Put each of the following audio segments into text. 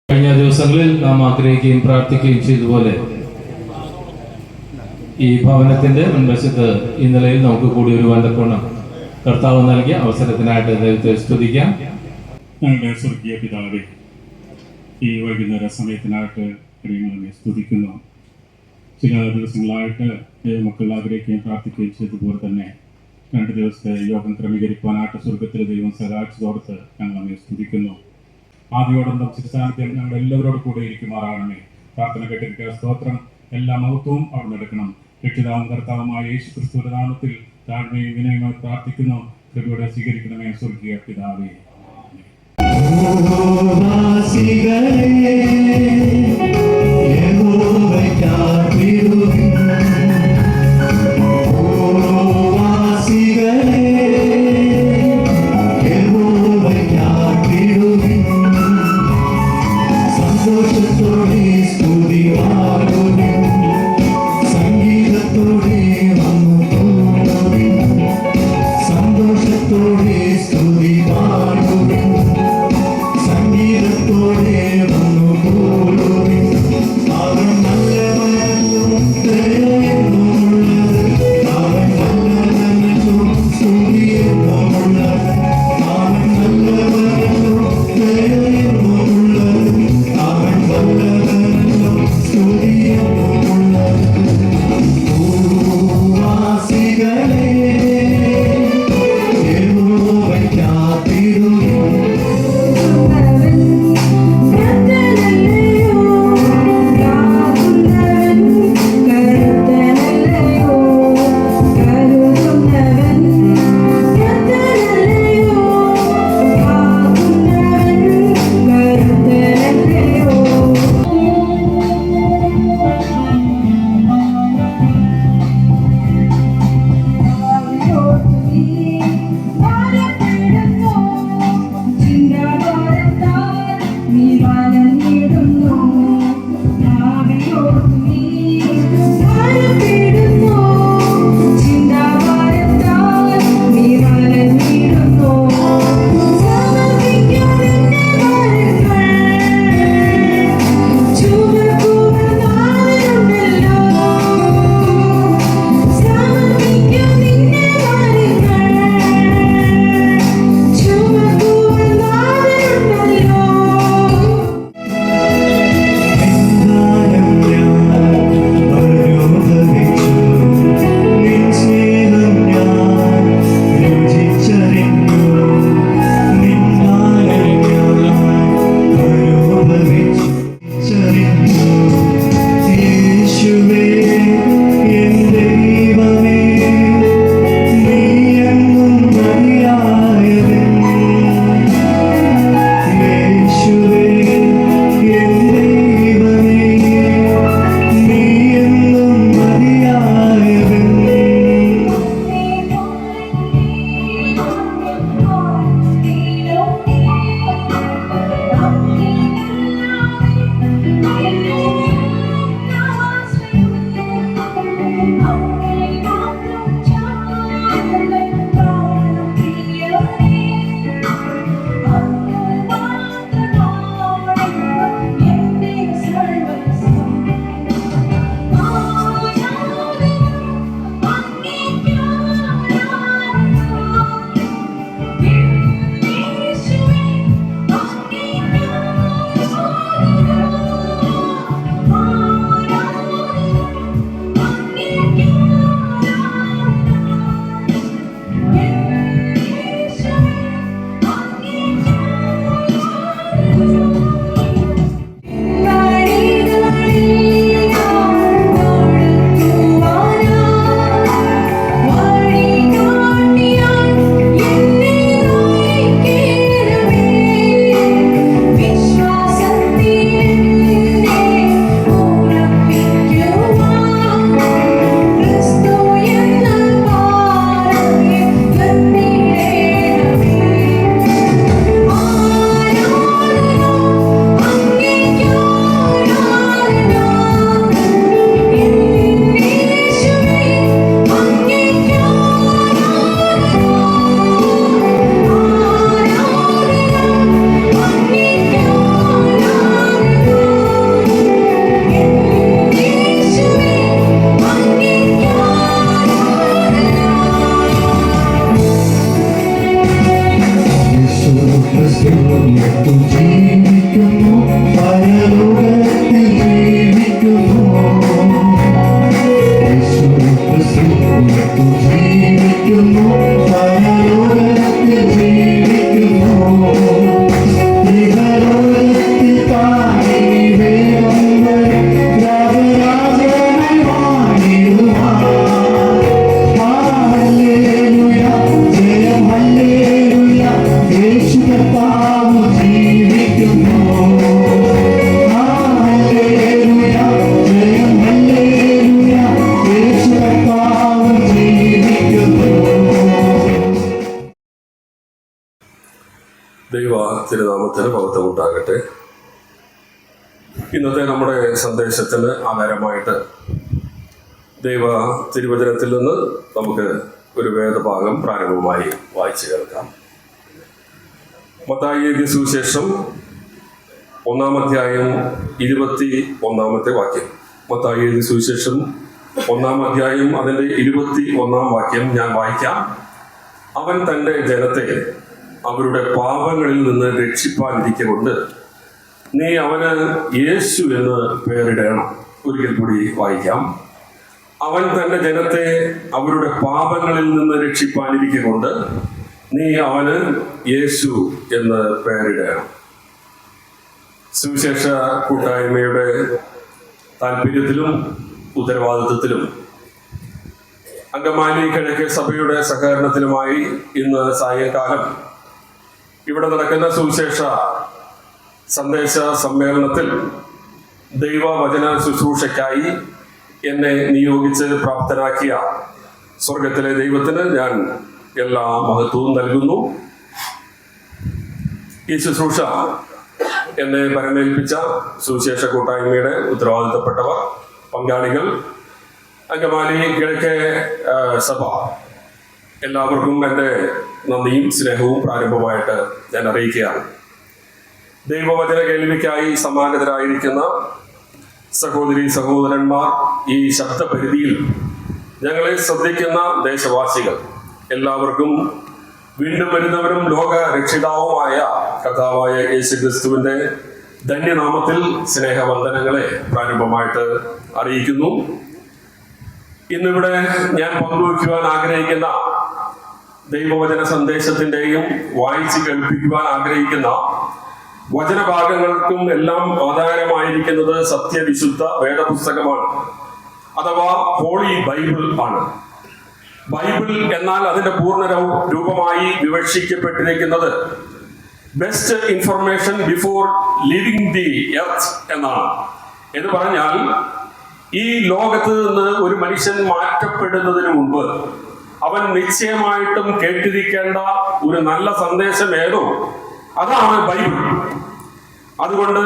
കഴിഞ്ഞ ദിവസങ്ങളിൽ നാം ആഗ്രഹിക്കുകയും പ്രാർത്ഥിക്കുകയും ചെയ്തതുപോലെ ഈ ഭവനത്തിന്റെ മുൻവശത്ത് ഈ നിലയിൽ നമുക്ക് കൂടി ഒരു വന്തക്കോണം കർത്താവ് നൽകിയ അവസരത്തിനായിട്ട് ദൈവത്തെ സ്തുതിക്കാം. ഞങ്ങളുടെ സ്വർഗീയ പിതാവേ, ഈ വൈകുന്നേര സമയത്തിനായിട്ട് ഞങ്ങളെ സ്തുതിക്കുന്നു. ചില ദിവസങ്ങളായിട്ട് ദൈവമക്കൾ ആഗ്രഹിക്കുകയും പ്രാർത്ഥിക്കുകയും ചെയ്തതുപോലെ തന്നെ 2 ദിവസത്തെ യോഗം ക്രമീകരിക്കുവാനായിട്ട് സ്വർഗത്തിലെ ദൈവം സഹായിച്ചതോർത്ത് ഞങ്ങളെ സ്തുതിക്കുന്നു. ആദ്യോടൊന്നും ചിരസാന്നിധ്യം ഞങ്ങൾ എല്ലാവരോടും കൂടെ ഇരിക്കുമാറാകണമേ. പ്രാർത്ഥന കേട്ടിരിക്കുക. സ്തോത്രം, എല്ലാ മഹത്വവും അവിടെ നടക്കണം. രക്ഷിതാവും കർത്താവുമായ യേശു ക്രിസ്തുവിന്റെ നാമത്തിൽ താഴ്മയും വിനയമായി പ്രാർത്ഥിക്കുന്നു. കൃപയോടെ സ്വീകരിക്കണമേ സ്വർഗീയ പിതാവേ. സംഗീതത്തോടെ ജീവിക്കുന്നു പരലോകത്തിൽ ജീവിക്കുന്നു യേശു ക്രിസ്തു ജീവിക്കുന്നു പരലോകത്തിൽ ജീവിക്കുന്നു ഇഹലോകത്തിൽ താനേ വേഗം രാജരാജനായി വാണിടുവാൻ ഹല്ലേലൂയ ജയം ഹല്ലേലൂയ യേശു കർത്താവ് ജീവിക്കുന്നു ഹല്ലേലൂയ ജയം ഹല്ലേലൂയ യേശു കർത്താവ് ജീവിക്കുന്നു. ദൈവ തിരുനാമത്തിന് മഹത്വമുണ്ടാകട്ടെ. ഇന്നത്തെ നമ്മുടെ സന്ദേശത്തിന് ആധാരമായിട്ട് ദൈവ തിരുവചനത്തിൽ നിന്ന് നമുക്ക് ഒരു വേദഭാഗം പ്രാരംഭമായി വായിച്ചു കേൾക്കാം. മത്തായി എഴുതിയ സുവിശേഷം 1-ാം അധ്യായം 21-ാമത്തെ വാക്യം. മത്തായി എഴുതിയ സുവിശേഷം 1-ാം അധ്യായം അതിൻ്റെ 21-ാം വാക്യം ഞാൻ വായിക്കാം. അവൻ തൻ്റെ ജനത്തെ അവരുടെ പാപങ്ങളിൽ നിന്ന് രക്ഷിപ്പാനിരിക്കൊണ്ട് നീ അവന് യേശു എന്ന് പേരിടണം. ഒരിക്കൽ കൂടി വായിക്കാം. അവൻ തൻ്റെ ജനത്തെ അവരുടെ പാപങ്ങളിൽ നിന്ന് രക്ഷിപ്പാനിരിക്കൊണ്ട് നീ അവന് യേശു എന്ന് പേരിടണം. സുവിശേഷ കൂട്ടായ്മയുടെ താല്പര്യത്തിലും ഉത്തരവാദിത്വത്തിലും അങ്കമാലി കിഴക്കേ സഭയുടെ സഹകരണത്തിലുമായി ഇന്ന് സായങ്കാലം ഇവിടെ നടക്കുന്ന സുവിശേഷ സന്ദേശ സമ്മേളനത്തിൽ ദൈവവചന ശുശ്രൂഷയ്ക്കായി എന്നെ നിയോഗിച്ച് പ്രാപ്തനാക്കിയ സ്വർഗത്തിലെ ദൈവത്തിന് ഞാൻ എല്ലാ മഹത്വവും നൽകുന്നു. ഈ ശുശ്രൂഷ എന്നെ പരമേൽപ്പിച്ച സുവിശേഷ കൂട്ടായ്മയുടെ ഉത്തരവാദിത്തപ്പെട്ടവർ, പങ്കാളികൾ, അങ്കമാലി കിഴക്കേ സഭ, എല്ലാവർക്കും എൻ്റെ നന്ദിയും സ്നേഹവും പ്രാരംഭമായിട്ട് ഞാൻ അറിയിക്കുകയാണ്. ദൈവവചന കേൾവിക്കായി സമാഗതരായിരിക്കുന്ന സഹോദരി സഹോദരന്മാർ, ഈ ശബ്ദപരിധിയിൽ ഞങ്ങളെ ശ്രദ്ധിക്കുന്ന ദേശവാസികൾ എല്ലാവർക്കും വീണ്ടും വരുന്നവരും ലോക രക്ഷിതാവുമായ കർത്താവായ യേശുക്രിസ്തുവിന്റെ ധന്യനാമത്തിൽ സ്നേഹവന്ദനങ്ങളെ പ്രാരംഭമായിട്ട് അറിയിക്കുന്നു. ഇന്നിവിടെ ഞാൻ പങ്കുവയ്ക്കുവാൻ ആഗ്രഹിക്കുന്ന ദൈവവചന സന്ദേശത്തിന്റെയും വായിച്ച് കേൾപ്പിക്കുവാൻ ആഗ്രഹിക്കുന്ന വചനഭാഗങ്ങൾക്കും എല്ലാം ആധാരമായിരിക്കുന്നത് സത്യവിശുദ്ധ വേദപുസ്തകമാണ്, അഥവാ ഹോളി ബൈബിൾ ആണ്. ബൈബിൾ എന്നാൽ അതിന്റെ പൂർണ്ണ രൂപമായി വിവക്ഷിക്കപ്പെട്ടിരിക്കുന്നത് best information before living the earth എന്നാണ്. എന്ന് പറഞ്ഞാൽ ഈ ലോകത്ത് നിന്ന് ഒരു മനുഷ്യൻ മാറ്റപ്പെടുന്നതിന് മുമ്പ് അവൻ നിശ്ചയമായിട്ടും കേട്ടിരിക്കേണ്ട ഒരു നല്ല സന്ദേശം ഏതോ അതാണ് ബൈബിൾ. അതുകൊണ്ട്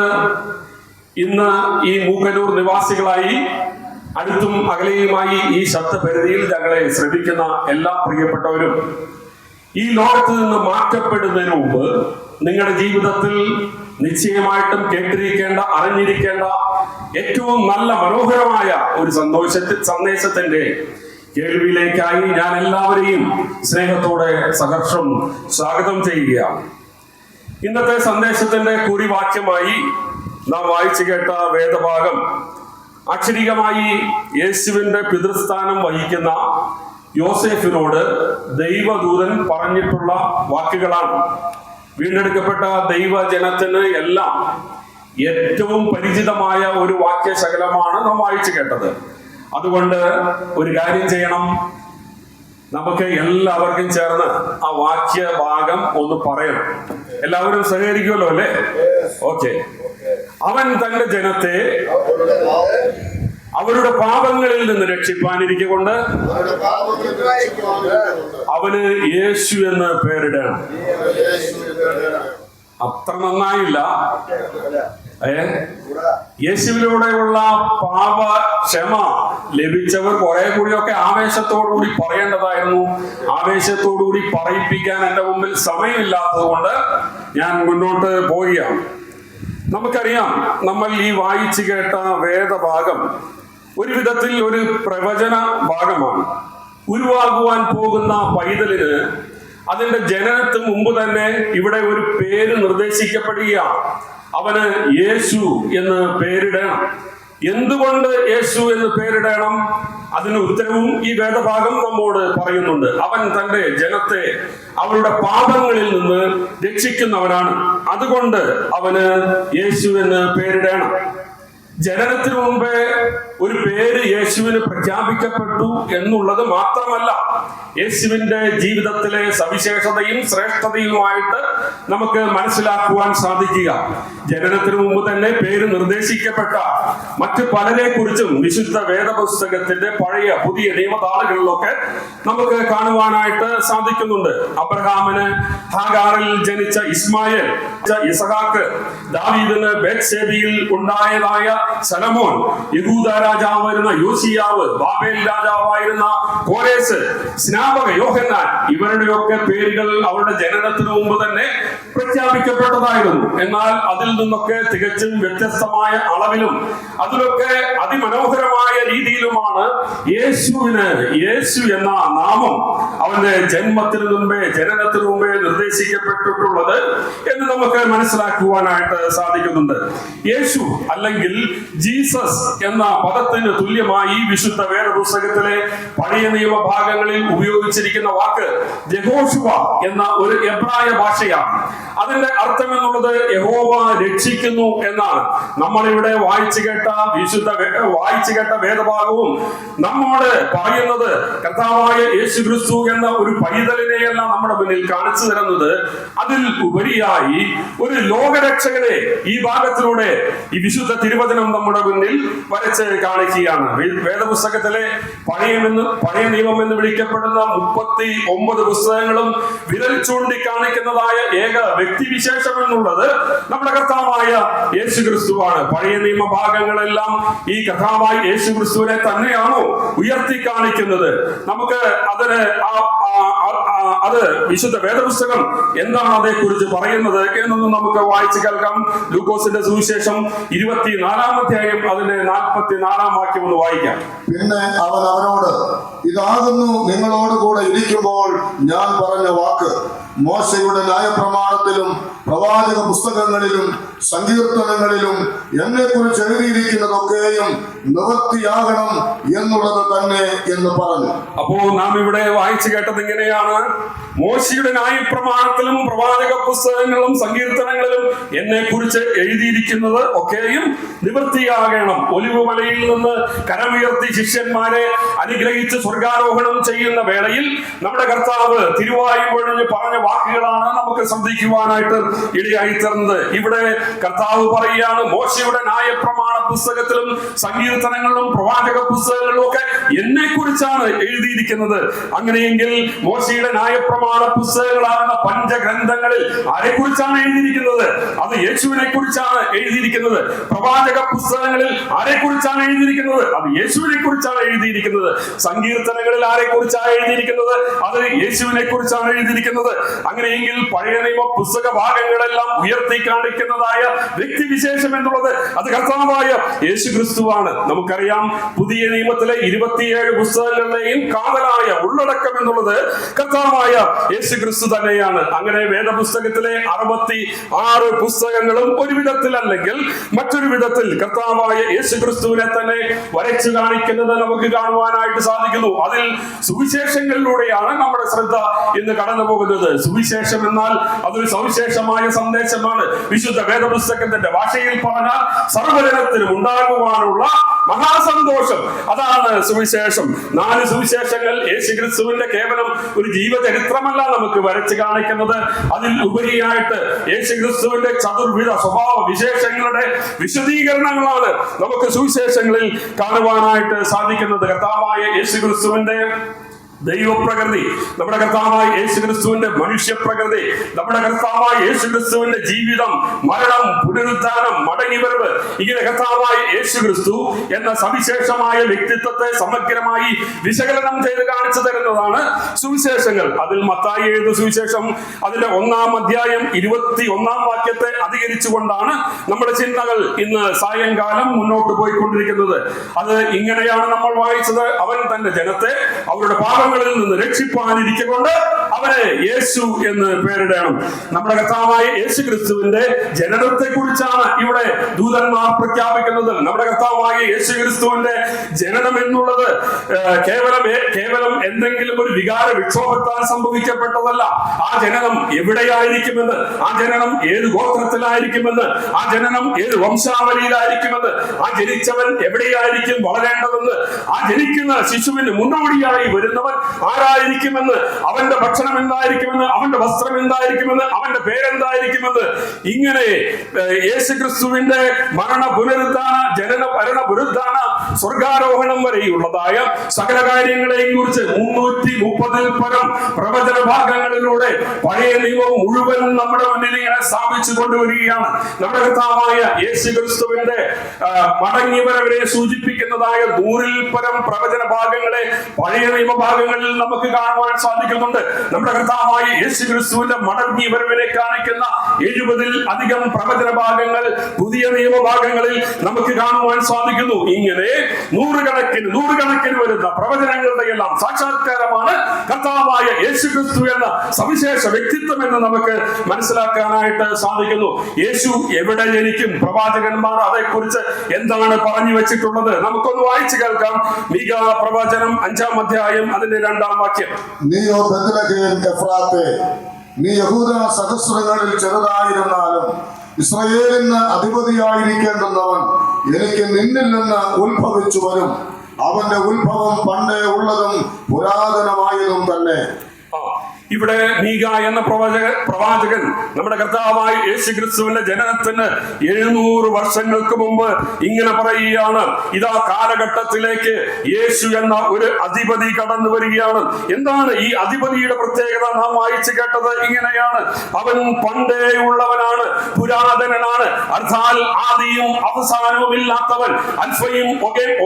ഇന്ന് ഈ മൂക്കന്നൂർ നിവാസികളായി അടുത്തും അകലെയുമായി ഈ ശബ്ദപരിധിയിൽ ഞങ്ങളെ ശ്രദ്ധിക്കുന്ന എല്ലാ പ്രിയപ്പെട്ടവരും ഈ ലോകത്ത് നിന്ന് മാറ്റപ്പെടുന്നതിന് മുമ്പ് നിങ്ങളുടെ ജീവിതത്തിൽ നിശ്ചയമായിട്ടും കേട്ടിരിക്കേണ്ട, അറിഞ്ഞിരിക്കേണ്ട ഏറ്റവും നല്ല മനോഹരമായ ഒരു സന്ദേശത്തിന്റെ കേൾവിയിലേക്കായി ഞാൻ എല്ലാവരെയും സ്നേഹത്തോടെ സഹർഷം സ്വാഗതം ചെയ്യുകയാണ്. ഇന്നത്തെ സന്ദേശത്തിന്റെ കുറിവാക്യമായി നാം വായിച്ചു കേട്ട വേദഭാഗം അക്ഷരികമായി യേശുവിന്റെ പിതൃസ്ഥാനം വഹിക്കുന്ന യോസേഫിനോട് ദൈവദൂതൻ പറഞ്ഞിട്ടുള്ള വാക്കുകളാണ്. വീണ്ടെടുക്കപ്പെട്ട ദൈവജനത്തിന് എല്ലാം ഏറ്റവും പരിചിതമായ ഒരു വാക്യശകലമാണ് നാം വായിച്ചു കേട്ടത്. അതുകൊണ്ട് ഒരു കാര്യം ചെയ്യണം, നമുക്ക് എല്ലാവർക്കും ചേർന്ന് ആ വാക്യഭാഗം ഒന്ന് പറയണം. എല്ലാവരും സഹകരിക്കുമല്ലോ അല്ലേ? ഓക്കെ. അവൻ തന്റെ ജനത്തെ അവരുടെ പാപങ്ങളിൽ നിന്ന് രക്ഷിപ്പാനിരിക്കൊണ്ട് അവന് യേശു എന്ന് പേരിടണം. അത്ര നന്നായില്ല. യേശുവിലൂടെയുള്ള പാപക്ഷമ ലഭിച്ചവർ കുറെ കൂടിയൊക്കെ ആവേശത്തോടുകൂടി പറയേണ്ടതായിരുന്നു. ആവേശത്തോടുകൂടി പറയിപ്പിക്കാൻ എന്റെ മുമ്പിൽ സമയമില്ലാത്തത് കൊണ്ട് ഞാൻ മുന്നോട്ട് പോവുകയാണ്. നമുക്കറിയാം, നമ്മൾ ഈ വായിച്ചു കേട്ട വേദഭാഗം ഒരു വിധത്തിൽ ഒരു പ്രവചന ഭാഗമാണ്. ഉരുവാകുവാൻ പോകുന്ന പൈതലിന് അതിന്റെ ജനനത്തിന് മുമ്പ് തന്നെ ഇവിടെ ഒരു പേര് നിർദ്ദേശിക്കപ്പെടുകയാണ്. അവന് യേശു എന്ന് പേരിടണം. എന്തുകൊണ്ട് യേശു എന്ന് പേരിടണം? അതിന് ഉത്തരവും ഈ വേദഭാഗം നമ്മോട് പറയുന്നുണ്ട്. അവൻ തന്റെ ജനത്തെ അവരുടെ പാപങ്ങളിൽ നിന്ന് രക്ഷിക്കുന്നവനാണ്. അതുകൊണ്ട് അവന് യേശു എന്ന് പേരിടണം. ജനനത്തിനു മുമ്പേ ഒരു പേര് യേശുവിന് പ്രഖ്യാപിക്കപ്പെട്ടു എന്നുള്ളത് മാത്രമല്ല, യേശുവിന്റെ ജീവിതത്തിലെ സവിശേഷതയും ശ്രേഷ്ഠതയുമായിട്ട് നമുക്ക് മനസ്സിലാക്കുവാൻ സാധിക്കുക. ജനനത്തിനു മുമ്പ് തന്നെ പേര് നിർദ്ദേശിക്കപ്പെട്ട മറ്റു പലരെ കുറിച്ചും വിശുദ്ധ വേദപുസ്തകത്തിന്റെ പഴയ പുതിയ നിയമതാളുകളിലൊക്കെ നമുക്ക് കാണുവാനായിട്ട് സാധിക്കുന്നുണ്ട്. അബ്രഹാമിന് ഹാഗാറിൽ ജനിച്ച ഇസ്മായേൽ, ഇസഹാക്ക്, ദാവീദിന് ബേത്ശേബയിൽ ഉണ്ടായതായ സലമോൻ, യഹൂദ രാജാവായിരുന്ന യോസിയാവ്, ബാബേൽ രാജാവായിരുന്ന കോരേസ്, സ്നാപക യോഹന്നാൻ, ഇവരുടെയൊക്കെ പേരുകൾ അവരുടെ ജനനത്തിനു മുമ്പ് തന്നെ പ്രഖ്യാപിക്കപ്പെട്ടതായിരുന്നു. എന്നാൽ അതിൽ നിന്നൊക്കെ തികച്ചും വ്യത്യസ്തമായ അളവിലും അതിലൊക്കെ അതിമനോഹരമായ രീതിയിലുമാണ് യേശുവിന് യേശു എന്ന നാമം അവന്റെ ജനനത്തിനു മുമ്പേ നിർദ്ദേശിക്കപ്പെട്ടിട്ടുള്ളത് എന്ന് നമുക്ക് മനസ്സിലാക്കുവാനായിട്ട് സാധിക്കുന്നുണ്ട്. യേശു അല്ലെങ്കിൽ ജീസസ് എന്ന പദത്തിന് തുല്യമായി വിശുദ്ധ വേദപുസ്തകത്തിലെ പഴയ നിയമ ഭാഗങ്ങളിൽ ഉപയോഗിച്ചിരിക്കുന്ന വാക്ക് യഹോശുവ എന്ന ഒരു എബ്രായ ഭാഷയാണ്. അതിന്റെ അർത്ഥം എന്നുള്ളത് യഹോവ രക്ഷിക്കുന്നു എന്നാണ്. നമ്മളിവിടെ വായിച്ചു കേട്ട വേദഭാഗവും നമ്മോട് പറയുന്നത് കർത്താവായ യേശു ക്രിസ്തു എന്ന ഒരു പൈതലിനെയല്ല നമ്മുടെ മുന്നിൽ കാണിച്ചു തരുന്നത്. അതിൽ ഉപരിയായി ഒരു ലോകരക്ഷകനെ ഈ ഭാഗത്തിലൂടെ ഈ വിശുദ്ധ തിരുവചനം നമ്മുടെ മുന്നിൽ വരച്ച് കാണിക്കുകയാണ്. വേദപുസ്തകത്തിലെ പഴയ നിയമം എന്ന് വിളിക്കപ്പെടുന്ന 39 പുസ്തകങ്ങളും വിരൽ ചൂണ്ടി കാണിക്കുന്നതായ ഏക വ്യക്തിവിശേഷം എന്നുള്ളത് നമ്മുടെ കർത്താവായ യേശു ക്രിസ്തുവാണ്. പഴയ നിയമ ഭാഗങ്ങളെല്ലാം ഈ കർത്താവായ യേശു ക്രിസ്തുവിനെ തന്നെയാണോ ഉയർത്തി കാണിക്കുന്നത്? നമുക്ക് അത് വിശുദ്ധ വേദപുസ്തകം എന്താണ് അതേക്കുറിച്ച് പറയുന്നത് എന്നൊന്നും നമുക്ക് വായിച്ചു കേൾക്കാം. ലൂക്കോസിന്റെ സുവിശേഷം 24-ാം അധ്യായം അതിന്റെ 44-ാം വാക്യം ഒന്ന് വായിക്കാം. പിന്നെ അവൻ അവരോട്, ഇതാകുന്നു നിങ്ങളോട് കൂടെ ഇരിക്കുമ്പോൾ ഞാൻ പറഞ്ഞ വാക്ക്. മോശയുടെ ന്യായപ്രമാണത്തിലും പ്രവാചക പുസ്തകങ്ങളിലും സങ്കീർത്തനങ്ങളിലും എന്നെ കുറിച്ച് എഴുതിയിരിക്കുന്നതൊക്കെയും നിവൃത്തിയാകണം എന്നുള്ളത് തന്നെ എന്ന് പറഞ്ഞു. അപ്പോ നാം ഇവിടെ വായിച്ചു കേട്ടത് ഇങ്ങനെയാണ്: മോശയുടെ ന്യായപ്രമാണത്തിലും പ്രവാചക പുസ്തകങ്ങളിലും സങ്കീർത്തനങ്ങളിലും എന്നെ കുറിച്ച് എഴുതിയിരിക്കുന്നത് ഒക്കെയും നിവൃത്തിയാകണം. ഒലിവുമലയിൽ നിന്ന് കരമുയർത്തി ശിഷ്യന്മാരെ അനുഗ്രഹിച്ച് സ്വർഗാരോഹണം ചെയ്യുന്ന വേളയിൽ നമ്മുടെ കർത്താവ് തിരുവായും പൊഴിഞ്ഞ് പറഞ്ഞ വാക്കുകളാണ് നമുക്ക് ശ്രദ്ധിക്കുവാനായിട്ട് ഇടയായി തീർന്നത്. ഇവിടെ കർത്താവ് പറയുകയാണ്, മോശയുടെ ന്യായപ്രമാണ പുസ്തകത്തിലും സങ്കീർത്തനങ്ങളിലും പ്രവാചക പുസ്തകങ്ങളിലും ഒക്കെ എന്നെ കുറിച്ചാണ് എഴുതിയിരിക്കുന്നത്. അങ്ങനെയെങ്കിൽ മോശയുടെ ന്യായപ്രമാണ പുസ്തകങ്ങളാകുന്ന പഞ്ചഗ്രന്ഥങ്ങളിൽ ആരെക്കുറിച്ചാണ് എഴുതിയിരിക്കുന്നത്? അത് യേശുവിനെ കുറിച്ചാണ് എഴുതിയിരിക്കുന്നത്. പ്രവാചക പുസ്തകങ്ങളിൽ ആരെക്കുറിച്ചാണ് എഴുതിയിരിക്കുന്നത്? അത് യേശുവിനെ കുറിച്ചാണ് എഴുതിയിരിക്കുന്നത്. സങ്കീർത്തനങ്ങളിൽ ആരെക്കുറിച്ചാണ് എഴുതിയിരിക്കുന്നത്? അത് യേശുവിനെ കുറിച്ചാണ് എഴുതിയിരിക്കുന്നത്. അങ്ങനെയെങ്കിൽ പഴയ നിയമ പുസ്തക ഭാഗങ്ങളെല്ലാം ഉയർത്തി കാണിക്കുന്നതായ വ്യക്തിവിശേഷം എന്നുള്ളത് അത് കർത്താവായ യേശു ക്രിസ്തുവാണ്. നമുക്കറിയാം, പുതിയ നിയമത്തിലെ 27 പുസ്തകങ്ങളുടെയും കാതലായ ഉള്ളടക്കം എന്നുള്ളത് കർത്താവായ യേശു ക്രിസ്തു തന്നെയാണ്. അങ്ങനെ വേദപുസ്തകത്തിലെ 66 പുസ്തകങ്ങളും ഒരു വിധത്തിൽ അല്ലെങ്കിൽ മറ്റൊരു വിധത്തിൽ കർത്താവായ യേശു ക്രിസ്തുവിനെ തന്നെ വരച്ചു കാണിക്കുന്നത് നമുക്ക് കാണുവാനായിട്ട് സാധിക്കുന്നു. അതിൽ സുവിശേഷങ്ങളിലൂടെയാണ് നമ്മുടെ ശ്രദ്ധ ഇന്ന് കടന്നു പോകുന്നത്. സുവിശേഷം എന്നാൽ അതൊരു സവിശേഷമായ സന്ദേശമാണ്. വിശുദ്ധ വേദപുസ്തകത്തിന്റെ ഭാഷയിൽ പറഞ്ഞാൽ സർവ്വജനത്തിനും ഉണ്ടാകുവാനുള്ള മഹാസന്തോഷം, അതാണ് സുവിശേഷം. 4 സുവിശേഷങ്ങൾ യേശു ക്രിസ്തുവിന്റെ കേവലം ഒരു ജീവചരിത്രമല്ല നമുക്ക് വരച്ചു കാണിക്കുന്നത്. അതിൽ ഉപരിയായിട്ട് യേശു ക്രിസ്തുവിന്റെ ചതുർവിധ സ്വഭാവ വിശേഷങ്ങളുടെ വിശദീകരണങ്ങളാണ് നമുക്ക് സുവിശേഷങ്ങളിൽ കാണുവാനായിട്ട് സാധിക്കുന്നത്. കർത്താവായ യേശു ക്രിസ്തുവിന്റെ ദൈവപ്രകൃതി, നമ്മുടെ കർത്താവായ യേശു ക്രിസ്തുവിന്റെ മനുഷ്യപ്രകൃതി, നമ്മുടെ കർത്താവായ യേശു ക്രിസ്തുവിന്റെ ജീവിതം, മരണം, പുനരുദ്ധാനം, മടങ്ങിവരവ്, ഇങ്ങനെ കർത്താവായ യേശു ക്രിസ്തു എന്ന സവിശേഷമായ വ്യക്തിത്വത്തെ സമഗ്രമായി വിശകലനം ചെയ്ത് കാണിച്ചു തരുന്നതാണ് സുവിശേഷങ്ങൾ. അതിൽ മത്തായി എഴുതിയ സുവിശേഷം അതിന്റെ 1-ാം അധ്യായം 21-ാം വാക്യത്തെ അധികരിച്ചുകൊണ്ടാണ് നമ്മുടെ ചിന്തകൾ ഇന്ന് സായങ്കാലം മുന്നോട്ട് പോയിക്കൊണ്ടിരിക്കുന്നത്. അത് ഇങ്ങനെയാണ് നമ്മൾ വായിച്ചത്: അവൻ തന്റെ ജനത്തെ അവരുടെ പാപങ്ങളിൽ പാപങ്ങളിൽ നിന്ന് രക്ഷിപ്പാനിരിക്കൊണ്ട് അവനെ യേശു എന്ന് പേരിടണം. നമ്മുടെ കർത്താവായ യേശു ക്രിസ്തുവിന്റെ ജനനത്തെ കുറിച്ചാണ് ഇവിടെ ദൂതന്മാർ പ്രഖ്യാപിക്കുന്നത്. നമ്മുടെ കർത്താവായ യേശു ക്രിസ്തുവിന്റെ ജനനം എന്നുള്ളത് കേവലം എന്തെങ്കിലും ഒരു വികാര വിക്ഷോഭത്താൽ സംഭവിക്കപ്പെട്ടതല്ല. ആ ജനനം എവിടെയായിരിക്കുമെന്ന്, ആ ജനനം ഏത് ഗോത്രത്തിലായിരിക്കുമെന്ന്, ആ ജനനം ഏത് വംശാവലിയിലായിരിക്കുമെന്ന്, ആ ജനിച്ചവൻ എവിടെയായിരിക്കും വളരേണ്ടതെന്ന്, ആ ജനിക്കുന്ന ശിശുവിന് മുന്നോടിയായി വരുന്നവൻ ആരായിരിക്കുമെന്ന്, അവന്റെ ഭക്ഷണം എന്തായിരിക്കുമെന്ന്, അവന്റെ വസ്ത്രം എന്തായിരിക്കുമെന്ന്, അവന്റെ പേരെന്തായിരിക്കുമെന്ന്, ഇങ്ങനെ യേശുക്രിസ്തുവിന്റെ മരണ പുനരുദ്ധാന, ജനന മരണ പുനരുദ്ധാന, സ്വർഗാരോഹണം വരെയുള്ളതായ സകല കാര്യങ്ങളെയും കുറിച്ച് 330-ൽ പരം പ്രവചന ഭാഗങ്ങളിലൂടെ പഴയ നിയമം മുഴുവൻ നമ്മുടെ മുന്നിൽ ഇങ്ങനെ സ്ഥാപിച്ചു കൊണ്ടുവരികയാണ്. നമ്മുടെ കർത്താവായ യേശുക്രിസ്തുവിന്റെ മടങ്ങിവരവരെ സൂചിപ്പിക്കുന്നതായ 100-ൽ പരം പ്രവചന ഭാഗങ്ങളെ പഴയ നിയമഭാഗങ്ങളിൽ നമുക്ക് കാണുവാൻ സാധിക്കുന്നുണ്ട്. നമ്മുടെ കർത്താവായ യേശുക്രിസ്തുവിന്റെ മടങ്ങിവരവിനെ കാണിക്കുന്ന 70-ൽ അധികം പ്രവചന ഭാഗങ്ങൾ പുതിയ നിയമഭാഗങ്ങളിൽ നമുക്ക് കാണുവാൻ സാധിക്കുന്നു. ഇങ്ങനെ നൂറുകണക്കിന് വരുന്ന പ്രവചനങ്ങളുടെ എല്ലാം സാക്ഷാത്കാരമാണ് കർത്താവായ യേശുക്രിസ്തു എന്ന സവിശേഷ വ്യക്തിത്വം എന്ന് നമുക്ക് മനസ്സിലാക്കാനായിട്ട് സാധിക്കുന്നു. യേശു എവിടെ ജനിക്കും? പ്രവാചകന്മാർ അതേക്കുറിച്ച് എന്താണ് പറഞ്ഞു വെച്ചിട്ടുള്ളത്? നമുക്കൊന്ന് വായിച്ചു കേൾക്കാം. മീഖാ പ്രവചനം 5-ാം അധ്യായം അതിന്റെ 2-ാം വാക്യം. നീയോ ബേത്ലഹേം എഫ്രാത്തേ, നീ യഹൂദ സഹസ്രങ്ങളിൽ ചെറുതായിരുന്നാലും ഇസ്രായേലിന് അധിപതിയായിരിക്കേണ്ടുന്നവൻ എനിക്ക് നിന്നിൽ നിന്ന് ഉത്ഭവിച്ചു വരും. അവന്റെ ഉത്ഭവം പണ്ടേ ഉള്ളതും പുരാതനമായതും തന്നെ. ഇവിടെ മീഖാ എന്ന പ്രവാചകൻ നമ്മുടെ കർത്താവായ യേശുക്രിസ്തുവിന്റെ ജനനത്തിന് 700 വർഷങ്ങൾക്ക് മുമ്പ് ഇങ്ങനെ പറയുകയാണ്, ഇതാ കാലഘട്ടത്തിലേക്ക് യേശു എന്ന ഒരു അധിപതി കടന്നു വരികയാണ്. എന്താണ് ഈ അധിപതിയുടെ പ്രത്യേകത? നാം വായിച്ചു കേട്ടത് ഇങ്ങനെയാണ്: അവൻ പണ്ടേ ഉള്ളവനാണ്, പുരാതനനാണ്, അർത്ഥാൽ ആദിയും അവസാനവും ഇല്ലാത്തവൻ, അൽഫയും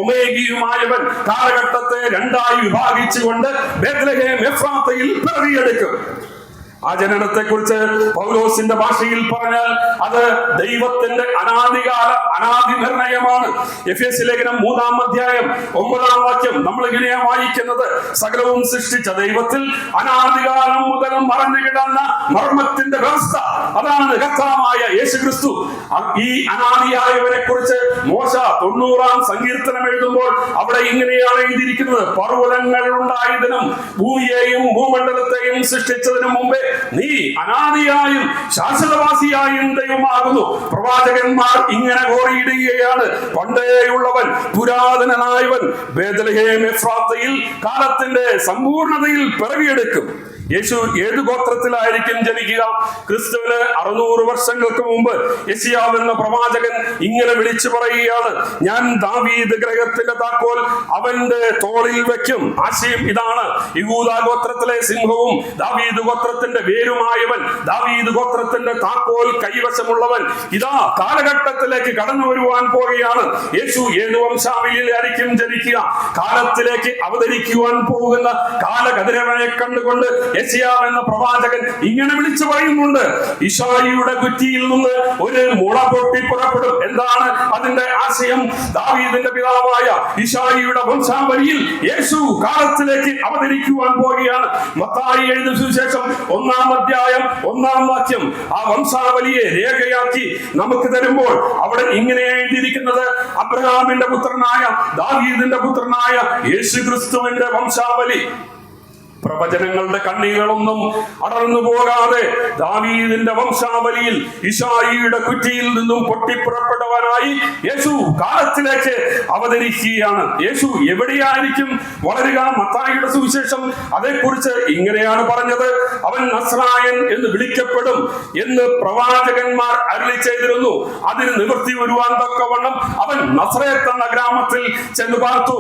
ഒമേഗയുമായവൻ, കാലഘട്ടത്തെ 2ആയി വിഭാഗിച്ചുകൊണ്ട് ബേത്ലഹേം എഫ്രാത്തയിൽ പിറവിയെടുക്കും. ആ ജനനത്തെ കുറിച്ച് പൗലോസിന്റെ ഭാഷയിൽ പറഞ്ഞാൽ അത് ദൈവത്തിന്റെ അനാദി നിർണയമാണ്. എഫേസ്യ ലേഖനം 3-ാം അധ്യായം 9-ാം വാക്യം നമ്മൾ ഇങ്ങനെയാ വായിക്കുന്നത്: സകലവും സൃഷ്ടിച്ച ദൈവത്തിൽ അനാദികാലം മുതൽ മറഞ്ഞു കിടന്ന മർമ്മത്തിന്റെ വ്യവസ്ഥ, അതാണ് കർത്താവായ യേശുക്രിസ്തു. ഈ അനാദിയായവരെ കുറിച്ച് മോശ 90-ാം സങ്കീർത്തനം എഴുതുമ്പോൾ അവിടെ ഇങ്ങനെയാണ് എഴുതിയിരിക്കുന്നത്: പർവ്വതങ്ങൾ ഉണ്ടായതിനും ഭൂമിയെയും ഭൂമണ്ഡലത്തെയും സൃഷ്ടിച്ചതിനും മുമ്പേ നീ അനാദിയായും ശാശ്വതവാസിയായും ദൈവമാകുന്നു. പ്രവാചകന്മാർ ഇങ്ങനെ കോറിയിടുകയാണ്: പണ്ടേയുള്ളവൻ, പുരാതനനായവൻ ബേത്ലഹേം എഫ്രാത്തയിൽ കാലത്തിന്റെ സമ്പൂർണതയിൽ പിറവിയെടുക്കും. യേശു ഏത് ഗോത്രത്തിലായിരിക്കും ജനിക്കുക? ക്രിസ്തുവിന് 600 വർഷങ്ങൾക്ക് മുമ്പ് യെശയ്യാവ് എന്ന പ്രവാചകൻ ഇങ്ങനെ വിളിച്ചു പറയുകയാണ്: ഞാൻ ദാവീദ് ഗൃഹത്തിന്റെ താക്കോൽ അവന്റെ തോളിൽ വെക്കും. ആശയം ഇതാണ്: യഹൂദാ ഗോത്രത്തിലെ സിംഹവും ദാവീദ് ഗോത്രത്തിന്റെ വേരുമായവൻ, ദാവീദ് ഗോത്രത്തിന്റെ താക്കോൽ കൈവശമുള്ളവൻ ഇതാ കാലഘട്ടത്തിലേക്ക് കടന്നു വരുവാൻ പോവുകയാണ്. യേശു ഏത് വംശാവലിയിലായിരിക്കും ജനിക്കുക? കാലത്തിലേക്ക് അവതരിക്കുവാൻ പോകുന്ന കാലകതിരവനെ കണ്ടുകൊണ്ട് യെശയ്യാവ് എന്ന പ്രവാചകൻ ഇങ്ങനെ വിളിച്ചു പറയുന്നുണ്ട്: ഇശായിയുടെ കുറ്റിയിൽ നിന്ന് ഒരു മുള പൊട്ടി പുറപ്പെടും. എന്താണ് അതിന്റെ ആശയം? ദാവീദിന്റെ പിതാവായ ഇശായിയുടെ വംശാവലിയിൽ യേശു കാലത്തിലേക്ക് അവതരിക്കുവാൻ പോവുകയാണ്. മത്തായി എഴുതിയ സുവിശേഷം 1-ാം അധ്യായം 1-ാം വാക്യം ആ വംശാവലിയെ രേഖയാക്കി നമുക്ക് തരുമ്പോൾ അവിടെ ഇങ്ങനെ എഴുതിയിരിക്കുന്നത്: അബ്രഹാമിന്റെ പുത്രനായ, ദാവീദിന്റെ പുത്രനായ യേശുക്രിസ്തുവിന്റെ വംശാവലി. പ്രവചനങ്ങളുടെ കണ്ണീകളൊന്നും അടർന്നു പോകാതെ ദാവീദിന്റെ വംശാവലിയിൽ ഇശായിയുടെ കുറ്റിയിൽ നിന്നും പൊട്ടിപ്പുറപ്പെടുവാനായി യേശു കാലത്തിലേക്ക് അവതരിക്കുകയാണ്. യേശു എവിടെയായിരിക്കും വളരുക? മത്തായിയുടെ സുവിശേഷം അതേക്കുറിച്ച് ഇങ്ങനെയാണ് പറഞ്ഞത്: അവൻ നസ്രായൻ എന്ന് വിളിക്കപ്പെടും എന്ന് പ്രവാചകന്മാർ അരുളി ചെയ്തിരുന്നു. അതിന് നിവൃത്തി വരുവാൻ തക്കവണ്ണം അവൻ നസ്രേത്ത് എന്ന ഗ്രാമത്തിൽ ചെന്ന് പാർത്തു.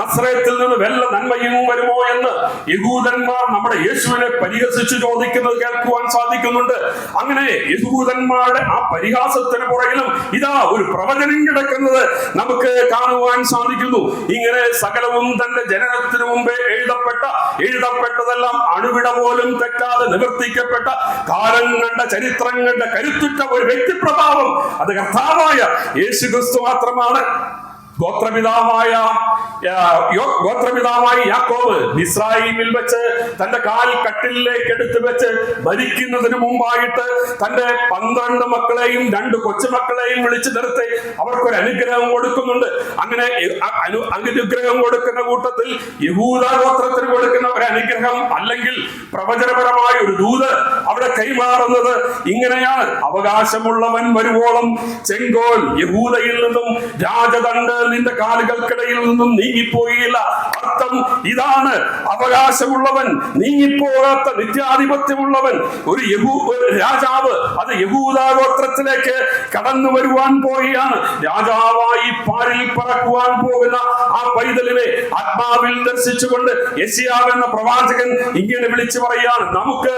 നസ്രേത്തിൽ നിന്ന് വല്ല നന്മയും വരുമോ എന്ന് യഹൂദന്മാർ നമ്മുടെ യേശുവിനെ പരിഹസിച്ചു ചോദിക്കുന്നത് കേൾക്കുവാൻ സാധിക്കുന്നുണ്ട്. അങ്ങനെ യഹൂദന്മാരുടെ ആ പരിഹാസത്തിന് പുറകിലും ഇതാ ഒരു പ്രവചനം കിടക്കുന്നത് നമുക്ക് കാണുവാൻ സാധിക്കുന്നു. ഇങ്ങനെ സകലവും തന്റെ ജനനത്തിനു മുമ്പേ എഴുതപ്പെട്ടതെല്ലാം അണുവിട പോലും തെറ്റാതെ നിവർത്തിക്കപ്പെട്ട കാലം കണ്ട ചരിത്രം കണ്ട കരുത്തുറ്റ ഒരു വ്യക്തിപ്രഭാവം അത് കർത്താവായ യേശുക്രിസ്തു മാത്രമാണ്. ഗോത്രപിതാവായ ഗോത്രപിതാവായ യാക്കോബ് മിസ്രയീമിൽ വെച്ച് തന്റെ കാൽ കട്ടിലേക്ക് എടുത്തു വെച്ച് മരിക്കുന്നതിന് മുമ്പായിട്ട് തന്റെ 12 മക്കളെയും 2 കൊച്ചുമക്കളെയും വിളിച്ചു നിർത്തി അവർക്കൊരു അനുഗ്രഹം കൊടുക്കുന്നുണ്ട്. അങ്ങനെ അനുഗ്രഹം കൊടുക്കുന്ന കൂട്ടത്തിൽ യഹൂദ ഗോത്രത്തിന് കൊടുക്കുന്ന ഒരു അനുഗ്രഹം അല്ലെങ്കിൽ പ്രവചനപരമായ ഒരു ദൂത് അവിടെ കൈമാറുന്നത് ഇങ്ങനെയാണ്: അവകാശമുള്ളവൻ വരുവോളം ചെങ്കോൽ യഹൂദയിൽ നിന്നും രാജദണ്ഡ് നിന്റെ കാലുകൾക്കിടയിൽ നിന്നും നീങ്ങിപ്പോയില്ല. അർത്ഥം ഇതാണ്: അവകാശമുള്ളവൻ, നീങ്ങിപ്പോകാത്ത നിത്യാധിപത്യമുള്ളവൻ, ഒരു രാജാവ്, അത് യഹൂദ ഗോത്രത്തിലേക്ക് കടന്നു വരുവാൻ പോവുകയാണ്. രാജാവായി പാരിൽ പറക്കുവാൻ പോകുന്ന ആ പൈതലിനെ ആത്മാവിൽ ദർശിച്ചുകൊണ്ട് യെശയ്യാവ് എന്ന പ്രവാചകൻ ഇങ്ങനെ വിളിച്ചു പറയാണ്: നമുക്ക്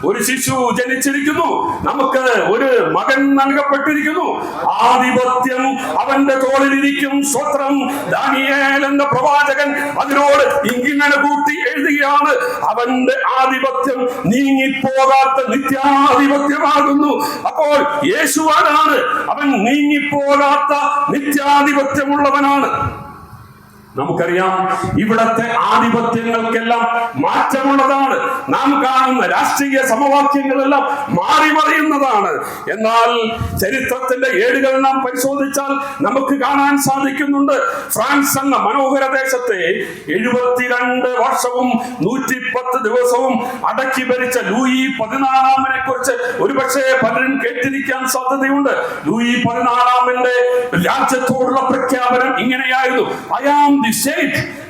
ഒരു ശിശു ജനിച്ചിരിക്കുന്നു, നമുക്ക് ഒരു മകൻ നൽകപ്പെട്ടിരിക്കുന്നു, ആധിപത്യം അവന്റെ തോളിലിരിക്കും. സ്വത്രം. ദാനിയേൽ എന്ന പ്രവാചകൻ അതിനോട് ഇങ്ങനെ കൂട്ടി എഴുതുകയാണ്: അവന്റെ ആധിപത്യം നീങ്ങിപ്പോകാത്ത നിത്യാധിപത്യമാകുന്നു. അപ്പോൾ യേശുവാണ്, അവൻ നീങ്ങിപ്പോകാത്ത നിത്യാധിപത്യമുള്ളവനാണ്. നമുക്കറിയാം, ഇവിടത്തെ ആധിപത്യങ്ങൾക്കെല്ലാം മാറ്റമുള്ളതാണ്. നാം കാണുന്ന രാഷ്ട്രീയ സമവാക്യങ്ങളെല്ലാം മാറി മറിയുന്നതാണ്. എന്നാൽ ചരിത്രത്തിന്റെ ഏടുകൾ നാം പരിശോധിച്ചാൽ നമുക്ക് കാണാൻ സാധിക്കുന്നുണ്ട്, ഫ്രാൻസ് എന്ന മനോഹര ദേശത്തെ 72 വർഷവും 110 ദിവസവും അടക്കി ഭരിച്ച ലൂയി 14 കുറിച്ച് ഒരുപക്ഷെ പലരും കേട്ടിരിക്കാൻ സാധ്യതയുണ്ട്. ലൂയി 14 രാജ്യത്തോടുള്ള പ്രഖ്യാപനം ഇങ്ങനെയായിരുന്നു: ഐ ആം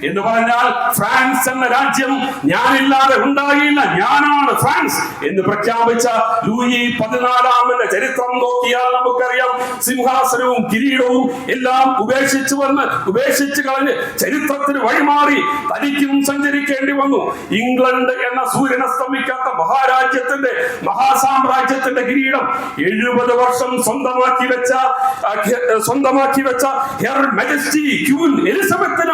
എന്ന് പറഞ്ഞാൽ ഫ്രാൻസ് എന്ന രാജ്യം ഞാനില്ലാതെ ഉണ്ടാകില്ല, ഞാനാണ് ഫ്രാൻസ് എന്ന് പ്രഖ്യാപിച്ച ലൂയി 14 ചരിത്രം നോക്കിയാൽ നമുക്കറിയാം, സിംഹാസനവും കിരീടവും എല്ലാം ഉപേക്ഷിച്ചു കളഞ്ഞ് ചരിത്രത്തിന് വഴിമാറി തനിക്കും സഞ്ചരിക്കേണ്ടി വന്നു. ഇംഗ്ലണ്ട് എന്ന സൂര്യനസ്തമിക്കാത്ത മഹാസാമ്രാജ്യത്തിന്റെ കിരീടം 70 വർഷം സ്വന്തമാക്കി വെച്ച ഹെർ മജസ്റ്റി ക്വീൻ എലിസബത്തിനും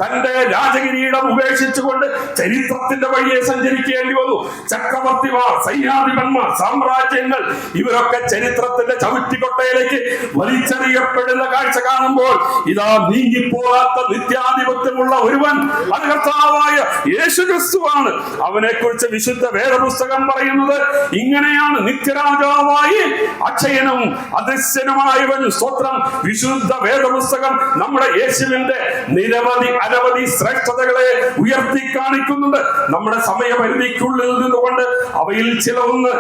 തന്റെ രാജകിരീടം ഉപേക്ഷിച്ചുകൊണ്ട് ചരിത്രത്തിന്റെ വഴിയെ സഞ്ചരിക്കേണ്ടി വന്നു. ചക്രവർത്തിമാർ, സൈന്യാധിപന്മാർ, സാമ്രാജ്യങ്ങൾ ഇവരൊക്കെ ചരിത്രത്തിന്റെ ചവിട്ടിക്കൊട്ടയിലേക്ക് വലിച്ചെറിയപ്പെടുന്ന കാഴ്ച കാണുമ്പോൾ ഇതാ നീങ്ങിപ്പോകാത്ത നിത്യാധിപത്യമുള്ള ഒരുവൻ, അത് കർത്താവായ യേശുക്രിസ്തുവാണ്. അവനെ കുറിച്ച് വിശുദ്ധ വേദപുസ്തകം പറയുന്നത് ഇങ്ങനെയാണ്: നിത്യരാജാവായി അക്ഷയനും അദൃശ്യനുമായവൻ. സ്തോത്രം. വിശുദ്ധ വേദപുസ്തകം നമ്മുടെ യേശുവിന്റെ അനവധി ശ്രേഷ്ഠതകളെ ഉയർത്തി കാണിക്കുന്നുണ്ട്. നമ്മുടെ സമയപരിധിക്കുള്ളിൽ നിന്നുകൊണ്ട് അവയിൽ ചിലവൊന്ന്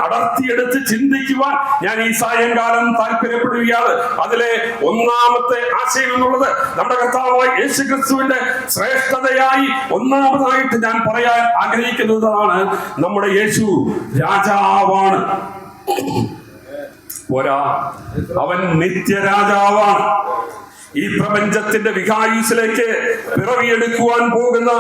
അടർത്തിയെടുത്ത് ചിന്തിക്കുവാൻ ഞാൻ ഈ സായങ്കാലം താല്പര്യപ്പെടുകയാണ്. അതിലെ ഒന്നാമത്തെ ആശയം എന്നുള്ളത് നമ്മുടെ കർത്താവായ യേശുക്രിസ്തുവിന്റെ ശ്രേഷ്ഠതയായി ഒന്നാമതായിട്ട് ഞാൻ പറയാൻ ആഗ്രഹിക്കുന്നതാണ്: നമ്മുടെ യേശു രാജാവാണ്. അവൻ നിത്യരാജാവാണ്. ഈ പ്രപഞ്ചത്തിന്റെ വികായുസിലേക്ക് പിറവിയെടുക്കുവാൻ പോകുന്ന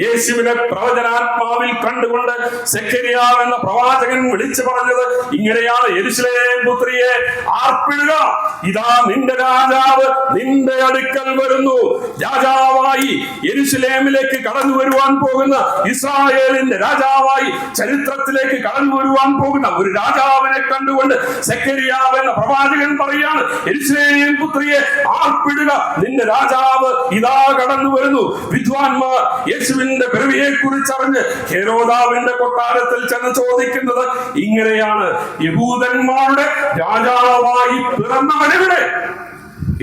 യേശുവിനെ പ്രവചനാത്മാവിൽ കണ്ടുകൊണ്ട് സെഖര്യാവ് എന്ന പ്രവാചകൻ വിളിച്ചു പറഞ്ഞത് ഇങ്ങനെയാണ്: യെരൂശലേം പുത്രിയെ ആർപ്പിടുക, ഇതാ നിന്റെ രാജാവ് നിന്റെ അടുക്കൽ വരുന്നു. രാജാവായി യെരൂശലേമിലേക്ക് കടന്നു വരുവാൻ പോകുന്ന, ഇസ്രായേലിന്റെ രാജാവായി ചരിത്രത്തിലേക്ക് കടന്നു വരുവാൻ പോകുന്ന ഒരു രാജാവിനെ കണ്ടുകൊണ്ട് സെഖര്യാവ് എന്ന പ്രവാചകൻ പറയാണ്: യെരൂശലേം പുത്രിയെ ആർപ്പിടുക, നിന്റെ രാജാവ് ഇതാ കടന്നു വരുന്നു. വിദ്വാൻമാർ യേശുവിന്റെ പിറവിയെ കുറിച്ചറിഞ്ഞ് ഹെരോദാവിന്റെ കൊട്ടാരത്തിൽ ചെന്ന് ചോദിക്കുന്നത് ഇങ്ങനെയാണ്: യഹൂദന്മാരുടെ രാജാവായി പിറന്നവനെവിടെ?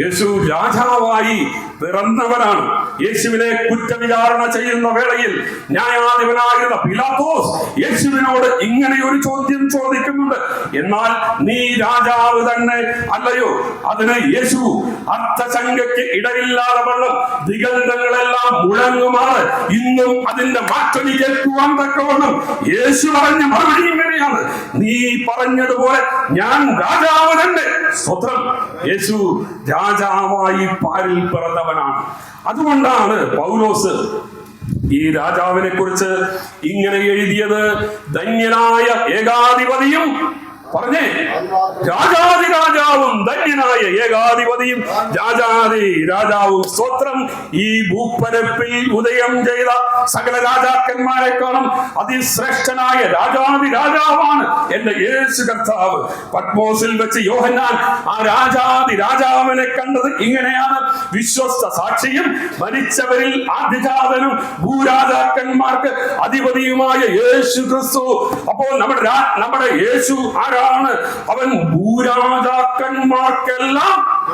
യേശു രാജാവായി പിറന്നവനാണ്. യേശുവിനെ കുറ്റവിചാരണ ചെയ്യുന്ന വേളയിൽ ന്യായാധിപനായിരുന്ന പിലാത്തോസ് യേശുവിനോട് ഇങ്ങനെ ഒരു ചോദ്യം ചോദിക്കുന്നുണ്ട്: എന്നാൽ നീ രാജാവ് തന്നെ അല്ലയോ? അതിന് യേശു അർത്ഥശങ്കയ്ക്ക് ഇടയില്ലാതെ വണ്ണം ദിഗന്ധങ്ങളെല്ലാം മുഴങ്ങുമാറ് ഇന്നും അതിന്റെ മാറ്റൊലി കേൾക്കുവാൻ തക്കവണ്ണം യേശു പറഞ്ഞ മറുപടി ഇങ്ങനെയാണ്: നീ പറഞ്ഞതുപോലെ ഞാൻ രാജാവ് തന്നെ. സ്വത്രം. യേശു രാജാവായി പാരിൽ പിറന്നവനാണ്. അതുകൊണ്ടാണ് പൗലോസ് ഈ രാജാവിനെ കുറിച്ച് ഇങ്ങനെ എഴുതിയത്: ധന്യനായ ഏകാധിപതിയും പറഞ്ഞേ രാജാതിരാജാവും ധന്യനായ ഏകാധിപതിയും രാജാതി രാജാവും സ്തോത്രം. ഈ ഭൂപ്പരപ്പിൽ ഉദയം ചെയ്ത സകല രാജാക്കന്മാരെക്കാളും അതിശ്രേഷ്ഠനായ രാജാതി രാജാവാണ് എന്റെ യേശു കർത്താവ്. പത്മോസിൽ വെച്ച് യോഹന്നാൻ ആ രാജാതി രാജാവിനെ കണ്ടത് ഇങ്ങനെയാണ്. വിശ്വസ്ത സാക്ഷിയും മരിച്ചവരിൽ ആദ്യജാതനും ഭൂരാജാക്കന്മാർക്ക് അധിപതിയുമായ യേശു ക്രിസ്തു. അപ്പോൾ നമ്മുടെ യേശു ആരാണ്? അവൻ ഭൂരാജാക്കന്മാർക്കെല്ലാം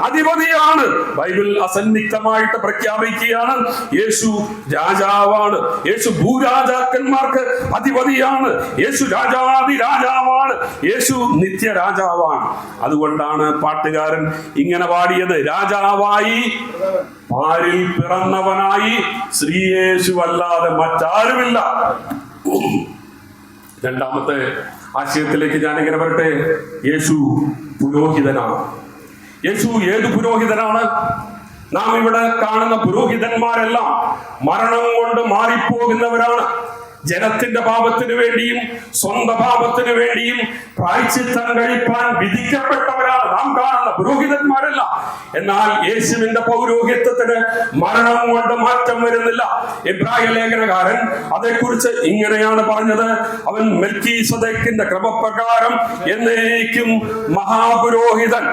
അധിപതിയാണ്. ബൈബിൾ അസന്നിഗ്ധമായിട്ട് പ്രഖ്യാപിക്കുകയാണ് യേശു രാജാവാണ്. യേശു ഭൂരാജാക്കന്മാർക്ക് അധിപതിയാണ്. യേശു രാജാതി രാജാവാണ്. യേശു നിത്യരാജാവാണ്. അതുകൊണ്ടാണ് പാട്ടുകാരൻ ഇങ്ങനെ പാടിയത്, രാജാവായി പാരിൽ പിറന്നവനായി ശ്രീയേശു അല്ലാതെ മറ്റാരുമില്ല. രണ്ടാമത്തെ ആശയത്തിലേക്ക് ഞാനിങ്ങനെ വരട്ടെ. യേശു പുരോഹിതനാണ്. യേശു ഏത് പുരോഹിതനാണ്? നാം ഇവിടെ കാണുന്ന പുരോഹിതന്മാരെല്ലാം മരണം കൊണ്ട് മാറിപ്പോകുന്നവരാണ്. ജനത്തിന്റെ പാപത്തിന് വേണ്ടിയും സ്വന്തം പാപത്തിന് വേണ്ടിയും പ്രായശ്ചിത്തം കഴിപ്പാൻ വിധിക്കപ്പെട്ടവരാണ് നാം കാണുന്ന പുരോഹിതന്മാരല്ല. എന്നാൽ യേശുവിന്റെ പൗരോഹിത്യത്തിന് മരണം കൊണ്ട് മാറ്റം വരുന്നില്ല. എബ്രായ ലേഖനകാരൻ അതേക്കുറിച്ച് ഇങ്ങനെയാണ് പറഞ്ഞത്, അവൻ മെൽക്കീസദേക്കിന്റെ ക്രമപ്രകാരം എന്നേക്കും മഹാപുരോഹിതൻ.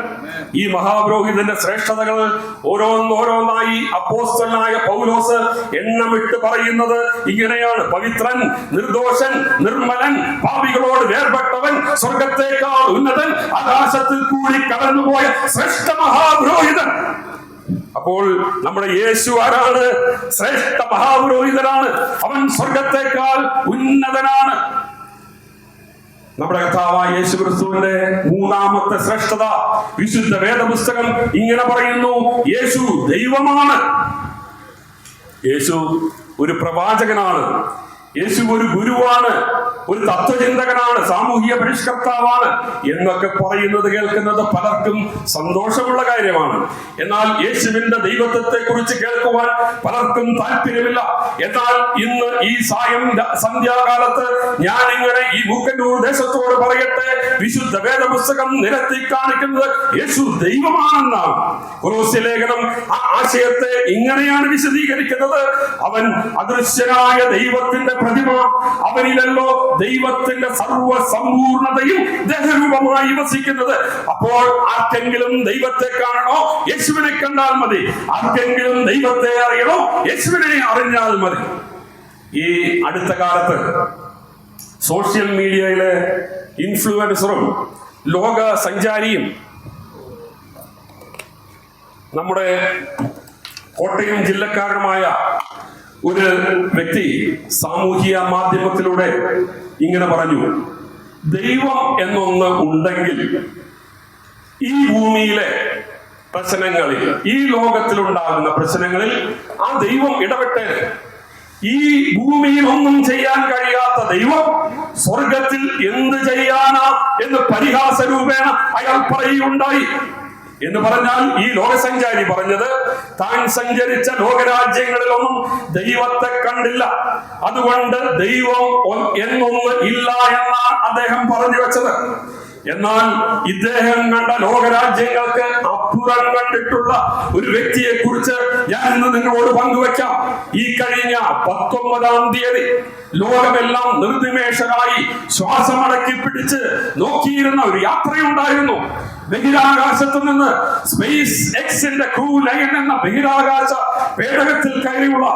ഈ മഹാപുരോഹിതന്റെ ശ്രേഷ്ഠതകൾ ഓരോന്നോരോന്നായി അപ്പോസ്തലനായ പൗലോസ് എണ്ണമിട്ട് പറയുന്നത് ഇങ്ങനെയാണ്. പവിത്രൻ, നിർദോഷൻ, നിർമ്മലൻ, പാപികളോട് വേർപെട്ടവൻ, സ്വർഗത്തേക്കാൾ ഉന്നതൻ, ആകാശത്തിൽ കൂടി കടന്നുപോയ ശ്രേഷ്ഠ മഹാപുരോഹിതൻ. അപ്പോൾ നമ്മുടെ യേശു ആരാണ്? ശ്രേഷ്ഠ മഹാപുരോഹിതനാണ്. അവൻ സ്വർഗത്തേക്കാൾ ഉന്നതനാണ്. നമ്മുടെ കർത്താവായ യേശു ക്രിസ്തുവിന്റെ മൂന്നാമത്തെ ശ്രേഷ്ഠത വിശുദ്ധ വേദപുസ്തകം ഇങ്ങനെ പറയുന്നു, യേശു ദൈവമാണ്. യേശു ഒരു പ്രവാചകനാണ്. യേശു ഒരു ഗുരുവാണ്, ഒരു തത്വചിന്തകനാണ്, സാമൂഹിക പരിഷ്കർത്താവാണ് എന്നൊക്കെ പറയുന്നത് കേൾക്കുന്നത് പലർക്കും സന്തോഷമുള്ള കാര്യമാണ്. എന്നാൽ യേശുവിന്റെ ദൈവത്വത്തെ കുറിച്ച് കേൾക്കുവാൻ പലർക്കും താല്പര്യമില്ല. എന്നാൽ ഇന്ന് ഈ സന്ധ്യാകാലത്ത് ഞാൻ ഇങ്ങനെ ഈ മൂക്കന്നൂർ ദേശത്തോട് പറയട്ടെ, വിശുദ്ധ വേദപുസ്തകം നിരത്തി കാണിക്കുന്നത് യേശു ദൈവമാണെന്നാണ്. കൊലോസ്യ ലേഖനം ആ ആശയത്തെ ഇങ്ങനെയാണ് വിശദീകരിക്കുന്നത്, അവൻ അദൃശ്യനായ ദൈവത്തിന്റെ പ്രതിമ, അവനിലല്ലോ ദൈവത്തിന്റെ സർവ്വസമ്പൂർണതയും ദേഹരൂപമായി വസിക്കുന്നത്. അപ്പോൾ ആർക്കെങ്കിലും ദൈവത്തെ കാണണോ? യേശുവിനെ കണ്ടാൽ മതി. ആർക്കെങ്കിലും ദൈവത്തെ അറിയണോ? യേശുവിനെ അറിഞ്ഞാൽ മതി. ഈ അടുത്ത കാലത്ത് സോഷ്യൽ മീഡിയയിലെ ഇൻഫ്ലുവൻസറും ലോക സഞ്ചാരിയും നമ്മുടെ കോട്ടയം ജില്ലക്കാരനുമായ ഒരു വ്യക്തി സാമൂഹിക മാധ്യമത്തിലൂടെ ഇങ്ങനെ പറഞ്ഞു, ദൈവം എന്നൊന്ന് ഉണ്ടെങ്കിൽ ഈ ഭൂമിയിലെ പ്രശ്നങ്ങളിൽ, ഈ ലോകത്തിലുണ്ടാകുന്ന പ്രശ്നങ്ങളിൽ ആ ദൈവം ഇടപെട്ട്, ഈ ഭൂമിയിൽ ഒന്നും ചെയ്യാൻ കഴിയാത്ത ദൈവം സ്വർഗത്തിൽ എന്ത് ചെയ്യാനാ എന്ന് പരിഹാസ രൂപേണ അയാൾ പറയുകയുണ്ടായി. എന്ന് പറഞ്ഞാൽ ഈ ലോകസഞ്ചാരി പറഞ്ഞത്, താൻ സഞ്ചരിച്ച ലോകരാജ്യങ്ങളിലൊന്നും ദൈവത്തെ കണ്ടില്ല, അതുകൊണ്ട് ദൈവം എന്നൊന്ന് ഇല്ല എന്നാണ് അദ്ദേഹം പറഞ്ഞു വെച്ചത്. എന്നാൽ ഇദ്ദേഹം കണ്ട ലോകരാജ്യങ്ങൾക്ക് അപ്പുറം കണ്ടിട്ടുള്ള ഒരു വ്യക്തിയെ കുറിച്ച് ഞാൻ ഇന്ന് നിങ്ങളോട് പങ്കുവെക്കാം. ഈ കഴിഞ്ഞ 19-ാം തീയതി ലോകമെല്ലാം നിർനിമേഷരായി ശ്വാസമടക്കി പിടിച്ച് നോക്കിയിരുന്ന ഒരു യാത്രയുണ്ടായിരുന്നു. ബഹിരാകാശത്ത് നിന്ന് സ്പേസ് എക്സിന്റെ ക്രൂ ലൈൻ എന്ന ബഹിരാകാശ പേടകത്തിൽ കയറിയുള്ള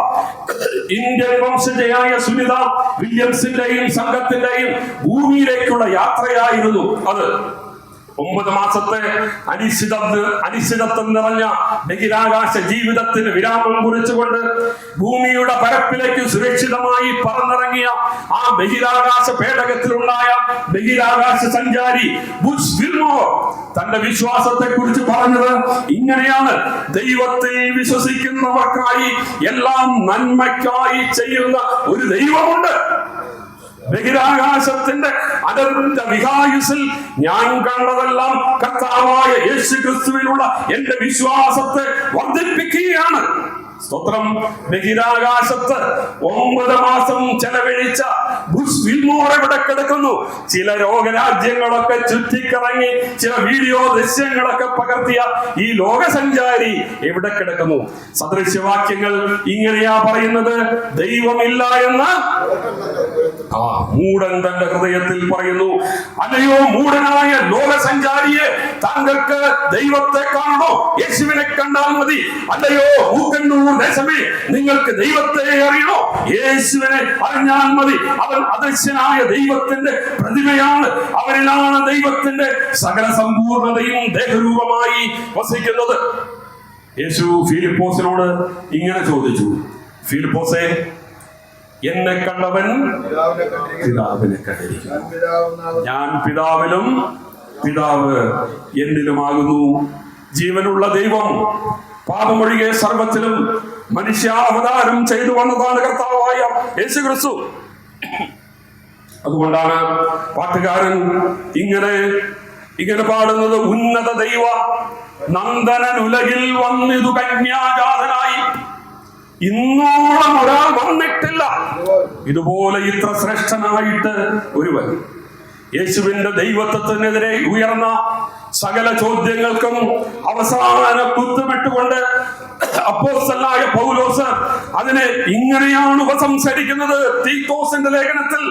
ഇന്ത്യൻ വംശജയായ സുനിത വില്യംസിന്റെയും സംഘത്തിന്റെയും ഭൂമിയിലേക്കുള്ള യാത്രയായിരുന്നു അത്. 9 മാസത്തെ അനിശ്ചിതത്വം നിറഞ്ഞ ബഹിരാകാശ ജീവിതത്തിന് വിരാമം കുറിച്ചുകൊണ്ട് ഭൂമിയുടെ പരപ്പിലേക്ക് സുരക്ഷിതമായി പറന്നിറങ്ങിയ ആ ബഹിരാകാശ പേടകത്തിലുണ്ടായ ബഹിരാകാശ സഞ്ചാരി ബുച്ച് വിൽമോർ തന്റെ വിശ്വാസത്തെ കുറിച്ച് പറഞ്ഞത് ഇങ്ങനെയാണ്: ദൈവത്തിൽ വിശ്വസിക്കുന്നവർക്കായി എല്ലാം നന്മയ്ക്കായി ചെയ്യുന്ന ഒരു ദൈവമുണ്ട്. ബഹിരാകാശത്തിന്റെ അനന്ത വിഹായുസിൽ ഞാൻ കണ്ടതെല്ലാം കർത്താവായ യേശു ക്രിസ്തുവിനുള്ള എന്റെ വിശ്വാസത്തെ വർദ്ധിപ്പിക്കുകയാണ്. സ്തോത്രം. ബഹിരാകാശത്ത് 9 മാസം ചെലവഴിച്ച ബുഷ് വിൽമോർ എവിടെ കിടക്കുന്നു? ചില ലോകരാജ്യങ്ങളൊക്കെ ചുറ്റിക്കറങ്ങി ചില വീഡിയോ ദൃശ്യങ്ങളൊക്കെ പകർത്തിയ ഈ ലോകസഞ്ചാരി എവിടെ കിടക്കുന്നു? സദൃശ്യവാക്യങ്ങൾ ഇങ്ങനെയാ പറയുന്നത്, ദൈവമില്ല എന്ന് മൂഢൻ തന്റെ ഹൃദയത്തിൽ പറയുന്നു. അല്ലയോ മൂഢനായ ലോകസഞ്ചാരിയെ, താങ്കൾക്ക് ദൈവത്തെ കാണണോ? യേശുവിനെ കണ്ടാൽ മതി. അല്ലയോ മൂക്കന്നൂർ ദേശമേ, നിങ്ങൾക്ക് ദൈവത്തെ അറിയണോ? യേശുവിനെ അറിഞ്ഞാൽ മതി. അവൻ അദൃശ്യനായ ദൈവത്തിന്റെ പ്രതിമയാണ്. അവനിലാണ് ദൈവത്തിന്റെ സകല സമ്പൂർണതയും ദേഹരൂപമായി വസിക്കുന്നത്. യേശു ഫിലിപ്പോസിനോട് ഇങ്ങനെ ചോദിച്ചു, ഫിലിപ്പോസേ, എന്നെ കണ്ടവൻ പിതാവിനെ കണ്ടിരിക്കുന്നു. ഞാൻ പിതാവിലും പിതാവ് എന്നിലുമാകുന്നു. ജീവനുള്ള ദൈവം പാപമൊഴികെ സർവത്തിലും മനുഷ്യാവതാരം ചെയ്തു വന്നതാണ് കർത്താവായ യേശു ക്രിസ്തു. അതുകൊണ്ടാണ് പാട്ടുകാരൻ ഇങ്ങനെ പാടുന്നത്, ഉന്നത ദൈവ നന്ദനൻ ഉലകിൽ വന്നിതു കന്യാജാതനായി, ഇന്നോളം ഒരാൾ വന്നിട്ടില്ല ഇതുപോലെ ഇത്ര ശ്രേഷ്ഠനായിട്ട് ഒരുവൻ. യേശുവിന്റെ ദൈവത്വത്തിനെതിരെ ഉയർന്ന സകല ചോദ്യങ്ങൾക്കും അവസാന കുത്തുമിട്ടുകൊണ്ട് അപ്പോസ്തലനായ പൗലോസ് അതിനെ ഇങ്ങനെയാണ് ഉപസംഹരിക്കുന്നത് തീത്തോസിന്റെ ലേഖനത്തിൽ,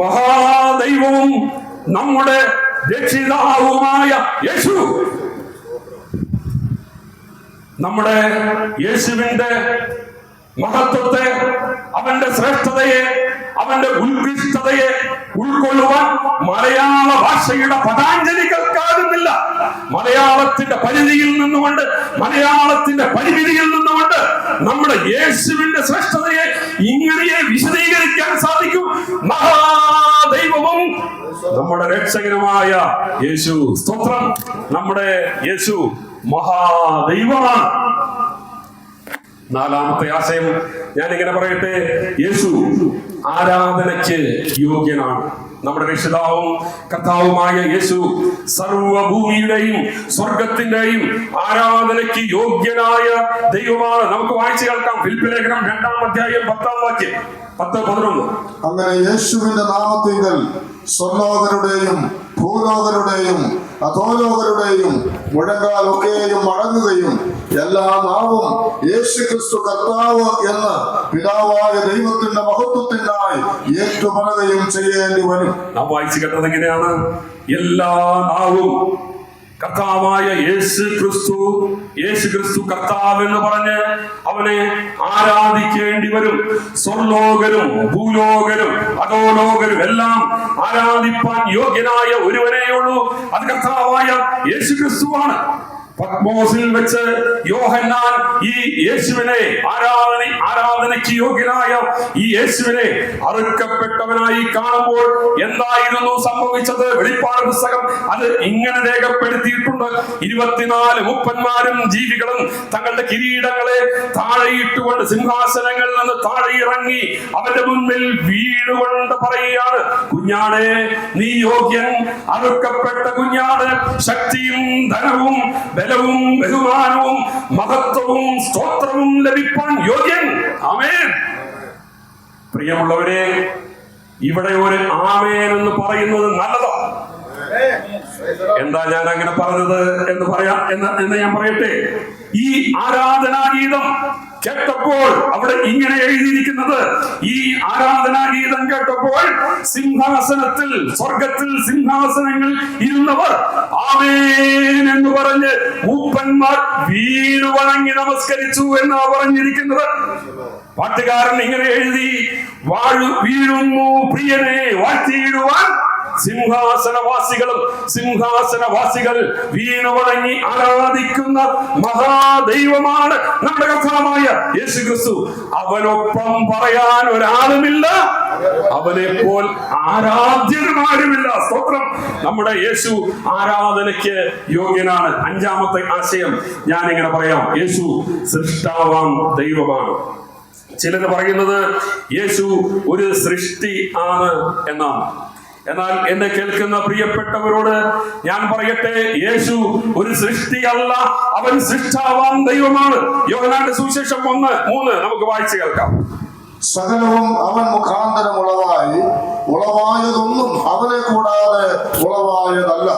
മഹാദൈവവും നമ്മുടെ രക്ഷിതാവുമായ യേശു, നമ്മുടെ യേശുവിന്റെ മഹത്വത്തെ, അവന്റെ ശ്രേഷ്ഠതയെ, അവന്റെ ഉത്കൃഷ്ടതയെ ഉൾക്കൊള്ളുവാൻ മലയാള ഭാഷയുടെ പതാഞ്ജലികൾക്കാകുന്നില്ല. മലയാളത്തിന്റെ പരിധിയിൽ നിന്നുകൊണ്ട്, മലയാളത്തിന്റെ പരിമിതിയിൽ നിന്നുകൊണ്ട് നമ്മുടെ യേശുവിന്റെ ശ്രേഷ്ഠതയെ ഇങ്ങനെ വിശദീകരിക്കാൻ സാധിക്കും. മഹാദൈവവും നമ്മുടെ രക്ഷകനുമായ യേശു. സ്തോത്രം. നമ്മുടെ യേശു മഹാദൈവമാണ്. നാലാമത്തെ ആശയം ഞാൻ ഇങ്ങനെ പറയട്ടെ, യേശു ആരാധനയ്ക്ക് യോഗ്യനാണ്. നമ്മുടെ രക്ഷിതാവും കർത്താവുമായ യേശു സർവഭൂമിയുടെയും സ്വർഗത്തിന്റെയും ആരാധനയ്ക്ക് യോഗ്യനായ ദൈവമാണ്. നമുക്ക് വായിച്ചു കേൾക്കാം. ഫിലിപ്പി ലേഖനം 2-ാം അധ്യായം 10-ാം വാക്യം, 10-11. അങ്ങനെ യേശുവിന്റെ നാമത്തിൽ സ്വർലോകരുടെയും ഭൂലോകരുടെയും അധോലോകരുടെയും മുഴങ്കാലൊക്കെയും മടങ്ങുകയും എല്ലാ നാവും യേശു ക്രിസ്തു കർത്താവ് എന്ന് പിതാവായ ദൈവത്തിന്റെ മഹത്വത്തിനായി ഏറ്റുപറയുകയും ചെയ്യേണ്ടി വരും. നാം വായിച്ചു കേട്ടത് എങ്ങനെയാണ്? എല്ലാ നാവും കർത്താവായ യേശു ക്രിസ്തു കർത്താവ് എന്ന് പറഞ്ഞ് അവനെ ആരാധിക്കേണ്ടി വരും. സ്വർലോകരും ഭൂലോകരും അധോലോകരും എല്ലാം ആരാധിപ്പാൻ യോഗ്യനായ ഒരുവനേയുള്ളൂ, അത് കർത്താവായ യേശു ക്രിസ്തുവാണ്. പത്മോസിൽ വെച്ച് യോഹന്നാൻ ഈ യേശുവിനെ ആരാധനയ്ക്ക് യോഗ്യനായ ഈ യേശുവിനെ അറുക്കപ്പെട്ടവനായി കാണുമ്പോൾ എന്തായിരുന്നു സംഭവിച്ചത്? വെളിപ്പാട് പുസ്തകം അത് ഇങ്ങനെ രേഖപ്പെടുത്തിയിട്ടുണ്ട്. 24 മൂപ്പന്മാരും ജീവികളും തങ്ങളുടെ കിരീടങ്ങളെ താഴെയിട്ടുകൊണ്ട് സിംഹാസനങ്ങളിൽ നിന്ന് താഴെ ഇറങ്ങി അവന്റെ മുൻപിൽ വീണുകൊണ്ട് പറയുകയാണ്, കുഞ്ഞാടേ നീ യോഗ്യൻ, അറുക്കപ്പെട്ട കുഞ്ഞാട്, ശക്തിയും ധനവും ബലവും ബഹുമാനവും മഹത്വവും സ്തോത്രവും ലഭിപ്പാൻ യോഗ്യൻ. ആമേൻ. പ്രിയമുള്ളവരെ, ഇവിടെ ഒരു ആമേൻ എന്ന് പറയുന്നത് നല്ലതാ. എന്താ ഞാൻ അങ്ങനെ പറഞ്ഞത് എന്ന് ഞാൻ പറയട്ടെ. ഈ ആരാധനാഗീതം കേട്ടപ്പോൾ അവിടെ ഇങ്ങനെ എഴുതിയിരിക്കുന്നത്, ഈ ആരാധനാഗീതം കേട്ടപ്പോൾ സിംഹാസനത്തിൽ, സ്വർഗത്തിൽ സിംഹാസനങ്ങൾ ഇരുന്നവർ ആമേൻ എന്ന് പറഞ്ഞ് മൂപ്പന്മാർ വീണു വണങ്ങി നമസ്കരിച്ചു എന്നാ പറഞ്ഞിരിക്കുന്നത്. പാട്ടുകാരൻ ഇങ്ങനെ എഴുതി, വീഴുന്നു പ്രിയനെ വാഴ്ത്തിയിടുവാൻ സിംഹാസനവാസികൾ വീണു വണങ്ങി ആരാധിക്കുന്ന മഹാദൈവമാണ് നമ്മുടെ കർത്താവായ യേശു ക്രിസ്തു. അവനൊപ്പം പറയാൻ ഒരാളുമില്ല, അവനെ പോൽ ആരാധ്യന്മാരുമില്ല. സ്തോത്രം. നമ്മുടെ യേശു ആരാധനയ്ക്ക് യോഗ്യനാണ്. 5-ാമത്തെ ആശയം ഞാൻ ഇങ്ങനെ പറയാം, യേശു സൃഷ്ടാവാം ദൈവമാണ്. ചിലര് പറയുന്നത് യേശു ഒരു സൃഷ്ടി ആണ് എന്നാണ്. എന്നാൽ എന്നെ കേൾക്കുന്ന പ്രിയപ്പെട്ടവരോട് ഞാൻ പറയട്ടെ, യേശു ഒരു സൃഷ്ടിയല്ല, അവൻ സൃഷ്ടാവാൻ ദൈവമാണ്. യോഹന്നാന്റെ സുവിശേഷം 1:3 നമുക്ക് വായിച്ചു കേൾക്കാം. സകലവും അവൻ മുഖാന്തരം ഉളവായി, ഉളവായതൊന്നും അവനെ കൂടാതെ ഉളവായതല്ല.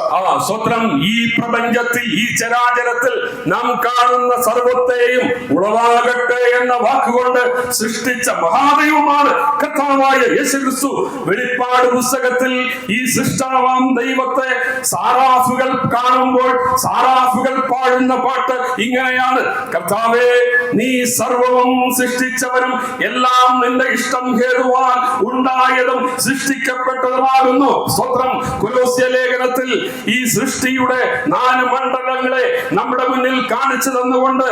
സ്വത്രം ഈ പ്രപഞ്ചത്തിൽ, ഈ ചരാചരത്തിൽ നാം കാണുന്ന സർവത്തെയും ഉളവാകട്ടെ എന്ന വാക്കുകൊണ്ട് സൃഷ്ടിച്ച മഹാദൈവമാണ് കർത്താവായ യേശുക്രിസ്തു. വെളിപ്പാട് പുസ്തകത്തിൽ ഈ സൃഷ്ടാവാം ദൈവത്തെ സാറാഫുകൾ കാണുമ്പോൾ സാറാഫുകൾ പാടുന്ന പാട്ട് ഇങ്ങനെയാണ്: കർത്താവേ, നീ സർവവും സൃഷ്ടിച്ചവനും എല്ലാം നിന്റെ ഇഷ്ടം ഹേതുവാൻ ഉണ്ടായതും സൃഷ്ടിക്കപ്പെട്ടതുമാകുന്നു. സ്തോത്രം. കൊലോസ്യ ലേഖനത്തിൽ ഈ സൃഷ്ടിയുടെ 4 മണ്ഡലങ്ങളെ നമ്മുടെ മുന്നിൽ കാണിച്ചു തന്നുകൊണ്ട്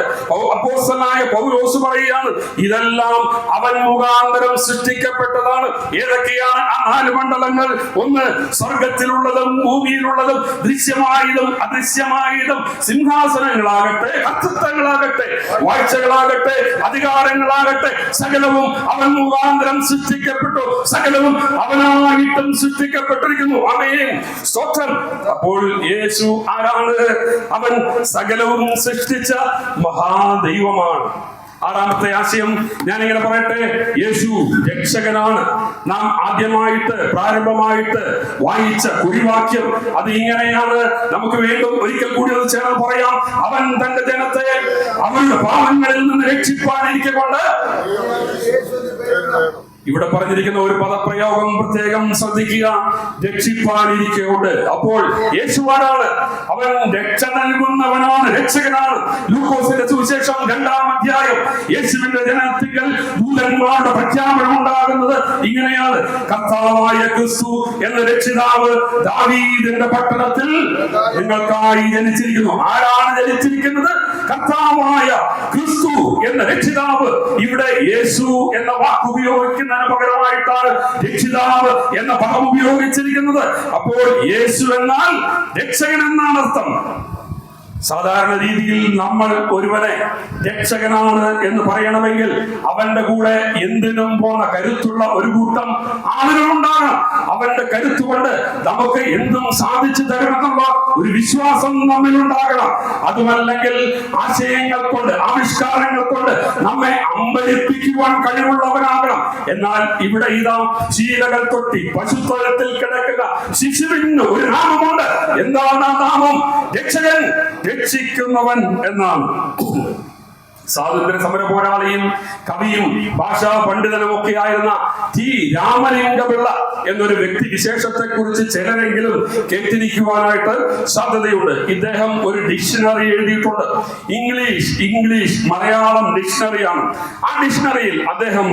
അപ്പോസ്തലനായ പൗലോസ് പറയുകയാണ്, ഇതെല്ലാം അവൻ മുഖാന്തരം സൃഷ്ടിക്കപ്പെട്ടതാണ്. ഏതൊക്കെയാണ് ആ 4 മണ്ഡലങ്ങൾ? 1, സ്വർഗത്തിലുള്ളതും ഭൂമിയിലുള്ളതും ദൃശ്യമായതും അദൃശ്യമായതും, സിംഹാസനങ്ങളാകട്ടെ, അസ്തിത്വങ്ങളാകട്ടെ, വാഴ്ചകളാകട്ടെ, അധികാരങ്ങളാകട്ടെ, സകലവും അവൻ മുഖാന്തരം സൃഷ്ടിക്കപ്പെട്ടു, സകലവും അവനായിട്ടും സൃഷ്ടിക്കപ്പെട്ടിരിക്കുന്നു. ആമേൻ, സ്തോത്രം. അപ്പോൾ യേശു ആരാണ്? അവൻ സകലവും സൃഷ്ടിച്ച മഹാദൈവമാണ്. 6ാമത്തെ ആശയം ഞാൻ ഇങ്ങനെ പറയട്ടെ, യേശു രക്ഷകനാണ്. നാം ആദ്യമായിട്ട് പ്രാരംഭമായിട്ട് വായിച്ച കുറിവാക്യം അത് ഇങ്ങനെയാണ്. നമുക്ക് വീണ്ടും ഒരിക്കൽ കൂടി അത് ചേർന്ന് പറയാം. അവൻ തന്റെ ജനത്തെ അവരുടെ പാപങ്ങളിൽ നിന്ന് രക്ഷിപ്പാനിരിക്കൊണ്ട്. ഇവിടെ പറഞ്ഞിരിക്കുന്ന ഒരു പദപ്രയോഗം പ്രത്യേകം ശ്രദ്ധിക്കുക: രക്ഷിപ്പാനിരിക്കുകൊണ്ട്. അപ്പോൾ യേശുവാനാണ്, അവൻ രക്ഷ നൽകുന്നവനാണ്, രക്ഷകനാണ്. ലൂക്കോസിന്റെ സുവിശേഷം 2-ാം അധ്യായം യേശുവിന്റെ ജനത്തിങ്കൽ ദൂതന്മാരുടെ പ്രഖ്യാപനം ഉണ്ടാകുന്നത് ഇങ്ങനെയാണ്: കർത്താവായ ക്രിസ്തു എന്ന രക്ഷിതാവ് ദാവീദിന്റെ പട്ടണത്തിൽ നിങ്ങൾക്കായി ജനിച്ചിരിക്കുന്നു. ആരാണ് ജനിച്ചിരിക്കുന്നത്? കർത്താവായ ക്രിസ്തു എന്ന രക്ഷിതാവ്. ഇവിടെ യേശു എന്ന വാക്ക് ഉപയോഗിക്കുന്ന പകരമായിട്ടാണ് രക്ഷിതാവ് എന്ന പദം ഉപയോഗിച്ചിരിക്കുന്നത്. അപ്പോൾ യേശു എന്നാൽ രക്ഷകൻ എന്നാണ് അർത്ഥം. സാധാരണ രീതിയിൽ നമ്മൾ ഒരുവനെ രക്ഷകനാണ് എന്ന് പറയണമെങ്കിൽ അവന്റെ കൂടെ എന്തിനും പോന്ന കരുത്തുള്ള ഒരു കൂട്ടം ആളുകളുണ്ടാകണം. അവന്റെ കരുത്തുകൊണ്ട് നമുക്ക് എന്തും സാധിച്ചു തരുമെന്നുള്ള ഒരു വിശ്വാസം നമ്മിലുണ്ടാകണം. അതുമല്ലെങ്കിൽ ആശയങ്ങൾ കൊണ്ട്, ആവിഷ്കാരങ്ങൾ കൊണ്ട് നമ്മെ അമ്പരിപ്പിക്കുവാൻ കഴിവുള്ളവനാകണം. എന്നാൽ ഇവിടെ ഇതാ ശീലകൾ തൊട്ടി പശുത്വത്തിൽ കിടക്കുന്ന ശിശുവിന് ഒരു നാമമുണ്ട്. എന്താണ് ആ നാമം? രക്ഷകൻ, രക്ഷിക്കുന്നവൻ എന്നാണ്. സ്വാതന്ത്ര്യ സമര പോരാളിയും കവിയും ഭാഷാ പണ്ഡിതനും ഒക്കെ ആയിരുന്ന ടി രാമലിംഗപിള്ള എന്നൊരു വ്യക്തി വിശേഷത്തെ കുറിച്ച് ചിലരെങ്കിലും കേട്ടിരിക്കുവാനായിട്ട് സാധ്യതയുണ്ട്. ഇദ്ദേഹം ഒരു ഡിക്ഷണറി എഴുതിയിട്ടുണ്ട്. ഇംഗ്ലീഷ് മലയാളം ഡിക്ഷണറിയാണ്. ആ ഡിക്ഷണറിയിൽ അദ്ദേഹം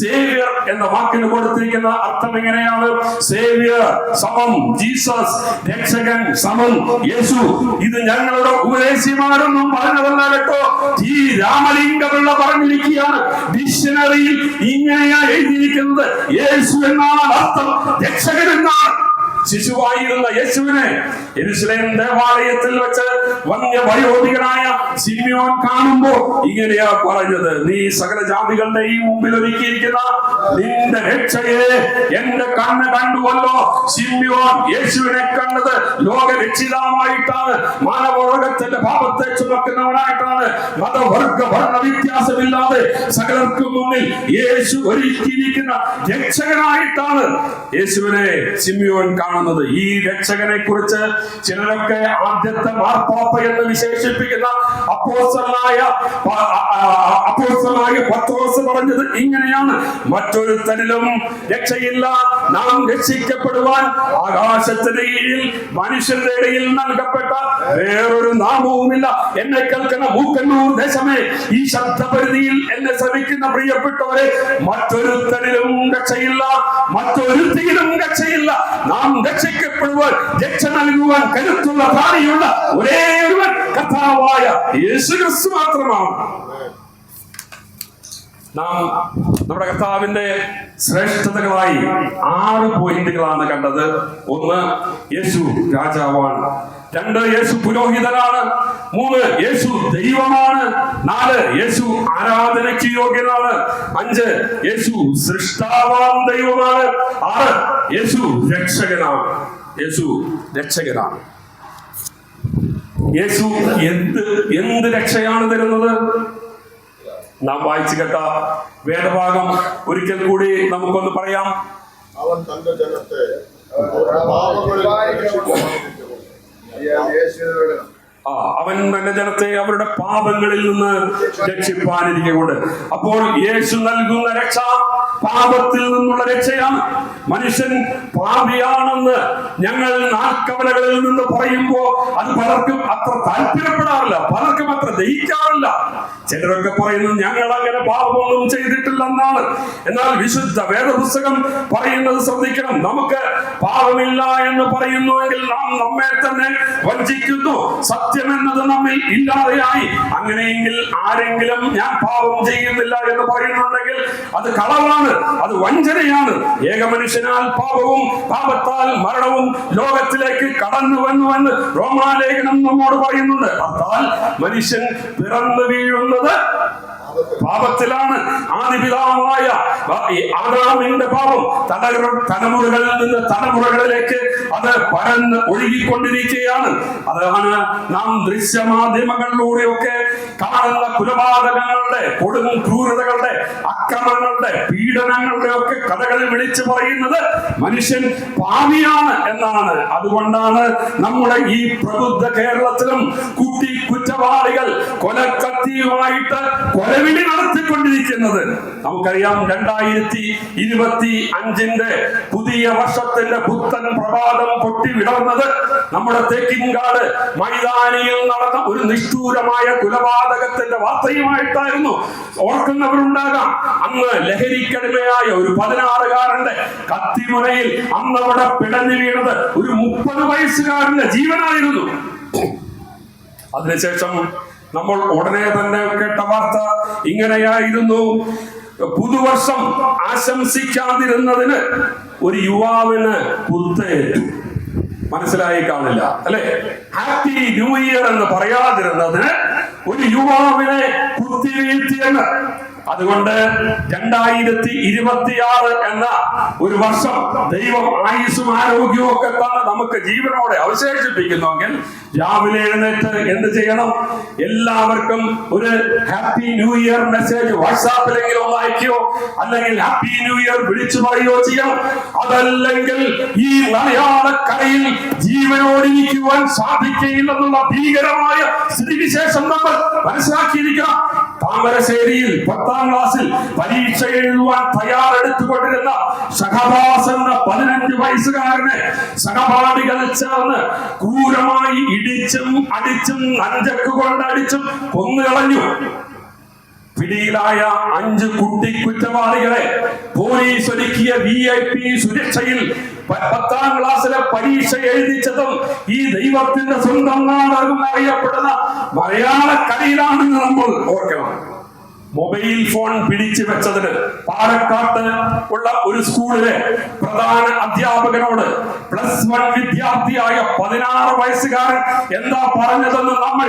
സേവ്യർ എന്ന വാക്കിന് കൊടുത്തിരിക്കുന്ന അർത്ഥം എങ്ങനെയാണ്? സേവ്യർ സമം ജീസസ്, രക്ഷകൻ സമം യേശു. ഇത് ഞങ്ങളുടെ ഉപദേശിമാരൊന്നും പറഞ്ഞതല്ല കേട്ടോ, ഈ രാമലിംഗപിള്ള പറഞ്ഞിരിക്കുകയാണ്. ഡിക്ഷണറിയിൽ ഇങ്ങനെയാ എഴുതിയിരിക്കുന്നത്. യേശു എന്നാണ് അർത്ഥം, രക്ഷകൻ എന്നാണ്. ശിശുവായിരുന്ന യേശുവിനെ യെരൂശലേം ദേവാലയത്തിൽ വെച്ച് വന്യവയോധികനായ ശിമ്യോൻ കാണുമ്പോൾ ഇങ്ങനെയാ പറഞ്ഞത്: നീ സകല ജാതികളുടെയും മുമ്പിൽ ഒരുക്കിയിരിക്കുന്ന നിന്റെ രക്ഷയെ എന്റെ കണ്ണ് കണ്ടുവല്ലോ. ശിമ്യോൻ യേശുവിനെ കണ്ടത് ലോകരക്ഷിതാവായിട്ടാണ്, മാനവവർഗത്തിന്റെ പാപത്തെ ചുമക്കുന്നവനായിട്ടാണ്. മതവർഗ ഭരണ വ്യത്യാസമില്ലാതെ സകലർക്കും മുന്നിൽ യേശു ഒരുക്കിയിരിക്കുന്ന രക്ഷകനായിട്ടാണ് യേശുവിനെ ശിമ്യോൻ കാണുന്നത്. ഈ രക്ഷകനെ കുറിച്ച് ചിലരൊക്കെ ആദ്യത്തെ മാർപ്പാപ്പ എന്ന് വിശേഷിപ്പിക്കുന്ന അപ്പോസ്തലനായ പത്രോസ് പറഞ്ഞത് ഇങ്ങനെയാണ്: മറ്റൊരുത്തനിലും രക്ഷയില്ല, നാം രക്ഷിക്കപ്പെടുവാൻ ആകാശത്തിന്റെ കീഴിൽ മനുഷ്യരുടെ ഇടയിൽ നൽകപ്പെട്ട വേറൊരു നാമവുമില്ല. എന്നെ കേൾക്കുന്ന മൂക്കന്നൂർ ദേശമേ, ഈ ശബ്ദപരിധിയിൽ എന്നെ ശ്രമിക്കുന്ന പ്രിയപ്പെട്ടവരെ, മറ്റൊരുത്തനിലും രക്ഷയില്ല, മറ്റൊരുത്തിയിലും രക്ഷയില്ല. നാം രക്ഷിക്കപ്പെടുവാൻ, രക്ഷ നൽകുവാൻ കരുത്തുള്ള പ്രാണിയുള്ള ഒരേ ഒരുവൻ കർത്താവായ യേശുക്രിസ്തു മാത്രമാണ്. നാം നമ്മുടെ കർത്താവിന്റെ ശ്രേഷ്ഠതകളായി 6 പോയിന്റുകളാണ് കണ്ടത്. 1, യേശു രാജാവാണ്. 2, യേശു പുരോഹിതനാണ്. 3, യേശു ദൈവമാണ്. 4, യേശു ആരാധനയ്ക്ക് യോഗ്യനാണ്. 5, യേശു സൃഷ്ടാവാം ദൈവമാണ്. 6, യേശു രക്ഷകനാണ്. യേശു രക്ഷകനാണ്. യേശു എന്ത് രക്ഷയാണ് തരുന്നത്? നാം വായിച്ചു കേട്ട വേദഭാഗം ഒരിക്കൽ കൂടി നമുക്കൊന്ന് പറയാം. അവൻ തന്റെ ജനത്തെ പാപങ്ങളിൽ അവൻ തന്റെ ജനത്തെ അവരുടെ പാപങ്ങളിൽ നിന്ന് രക്ഷിപ്പാനിരിക്കൊണ്ട്. അപ്പോൾ യേശു നൽകുന്ന രക്ഷ പാപത്തിൽ നിന്നുള്ള രക്ഷയാണ്. മനുഷ്യൻ പാപിയാണെന്ന് ഞങ്ങൾ നാൽക്കവലകളിൽ നിന്ന് പറയുമ്പോ അത് പലർക്കും അത്ര താല്പര്യപ്പെടാറില്ല, പലർക്കും അത്ര ദഹിക്കാറില്ല. ചിലരൊക്കെ പറയുന്നത് ഞങ്ങൾ അങ്ങനെ പാപമൊന്നും ചെയ്തിട്ടില്ലെന്നാണ്. എന്നാൽ വിശുദ്ധ വേദപുസ്തകം പറയുന്നത് ശ്രദ്ധിക്കണം. നമുക്ക് പാപമില്ല എന്ന് പറയുന്നുവെങ്കിൽ നാം നമ്മെ തന്നെ വഞ്ചിക്കുന്നു. സത്യമെന്നത് നമ്മിൽ ഇല്ലാതെയായി. അങ്ങനെയെങ്കിൽ ആരെങ്കിലും ഞാൻ പാപം ചെയ്യുന്നില്ല എന്ന് പറയുന്നുണ്ടെങ്കിൽ അത് കളവാണ്, അത് വഞ്ചനയാണ്. ഏകമനുഷ്യനാൽ പാപവും പാപത്താൽ മരണവും ലോകത്തിലേക്ക് കടന്നു വന്നുവെന്ന് റോമാലേഖനം നമ്മോട് പറയുന്നുണ്ട്. അതാൽ മനുഷ്യൻ പിറന്നു വീഴുന്നത് പാപത്തിലാണ്. ആദിപിതാവായ ആദാമിന്റെ പാപം തലമുറകളിൽ നിന്ന് തലമുറകളിലേക്ക് അത് പരന്ന് ഒഴുകിക്കൊണ്ടിരിക്കുകയാണ്. അതാണ് നാം ദൃശ്യമാധ്യമങ്ങളിലൂടെയൊക്കെ കാണുന്ന കൊലപാതകങ്ങളുടെ, കൊടും ക്രൂരതകളുടെ, അക്രമങ്ങളുടെ, പീഡനങ്ങളുടെ ഒക്കെ കഥകളിൽ വിളിച്ചു പറയുന്നത് മനുഷ്യൻ പാപിയാണ് എന്നാണ്. അതുകൊണ്ടാണ് നമ്മുടെ ഈ പ്രബുദ്ധ കേരളത്തിലും കുറ്റവാളികൾ കൊലക്കത്തിയുമായിട്ട് കൊലവിളി നടത്തിക്കൊണ്ടിരിക്കുന്നത്. നമുക്കറിയാം 2025 പുതിയ വർഷത്തിന്റെ പുത്തൻ പ്രഭാതം പൊട്ടിവിടർന്നത് നമ്മുടെ തേക്കിൻകാട് മൈതാനിയിൽ നടന്ന ഒരു നിഷ്ഠൂരമായ കൊലപാതകത്തിന്റെ വാർത്തയുമായിട്ടായിരുന്നു. ഓർക്കുന്നവരുണ്ടാകാം. അന്ന് ലഹരിക്കടിമയായ ഒരു 16-കാരന്റെ കത്തിമുനയിൽ അന്നവിടെ പിടഞ്ഞു വീണത് ഒരു 30 വയസ്സുകാരന്റെ ജീവനായിരുന്നു. അതിനുശേഷം നമ്മൾ ഉടനെ തന്നെ കേട്ട വാർത്ത ഇങ്ങനെയായിരുന്നു. പുതുവർഷം ആശംസിക്കാതിരുന്നതിന് ഒരു യുവാവിന് കുത്തേറ്റു. മനസ്സിലായി കാണില്ല അല്ലെ? ഹാപ്പി ന്യൂ ഇയർ എന്ന് പറയാതിരുന്നതിന് ഒരു യുവാവിനെ കുത്തിവീഴ്ത്തിയെന്ന്. അതുകൊണ്ട് 2026 എന്ന ഒരു വർഷം ദൈവം ആയുസ്സും ആരോഗ്യവും ഒക്കെ തന്നെ നമുക്ക് ജീവനോടെ അവശേഷിപ്പിക്കുന്നുവെങ്കിൽ രാവിലെ എഴുന്നേറ്റ് എന്ത് ചെയ്യണം? എല്ലാവർക്കും ഒരു ഹാപ്പി ന്യൂ ഇയർ മെസ്സേജ് വാട്സാപ്പിലെങ്കിലും ഒന്ന് അയക്കുകയോ അല്ലെങ്കിൽ ഹാപ്പി ന്യൂ ഇയർ വിളിച്ചു പറയുകയോ ചെയ്യണം. അതല്ലെങ്കിൽ ഈ മലയാളക്കരയിൽ ജീവനോടിരിക്കുവാൻ സാധിക്കുകയില്ലെന്നുള്ള ഭീകരമായ സ്ഥിതിവിശേഷം നമ്മൾ മനസ്സിലാക്കിയിരിക്കണം. താമരശ്ശേരിയിൽ 10ാം ക്ലാസ്സിൽ പരീക്ഷ എഴുതുവാൻ തയ്യാറെടുത്തുകൊണ്ടിരുന്ന ഷഹബാസ് എന്ന 15 വയസ്സുകാരനെ സഹപാഠികൾ ചേർന്ന് ക്രൂരമായി ഇടിച്ചും അടിച്ചും നഞ്ചക്ക് കൊണ്ടടിച്ചും കൊന്നുകളഞ്ഞു. പിടിയിലായ 5 കുട്ടി കുറ്റവാളികളെ പോലീസ് ഒരുക്കിയ VIP സുരക്ഷയിൽ 10ാം ക്ലാസ്സിലെ പരീക്ഷ എഴുതിച്ചതും ഈ ദൈവത്തിന്റെ സ്വന്തം നാടകം അറിയപ്പെടുന്ന മലയാളക്കരയിലാണെന്ന് നമ്മൾ ഓർക്കണം. മൊബൈൽ ഫോൺ പിടിച്ചു വെച്ചതിന് പാലക്കാട്ട് ഉള്ള ഒരു സ്കൂളിലെ പ്രധാന അധ്യാപകനോട് +1 വിദ്യാർത്ഥിയായ 16 വയസ്സുകാരൻ എന്താ പറഞ്ഞതെന്ന് നമ്മൾ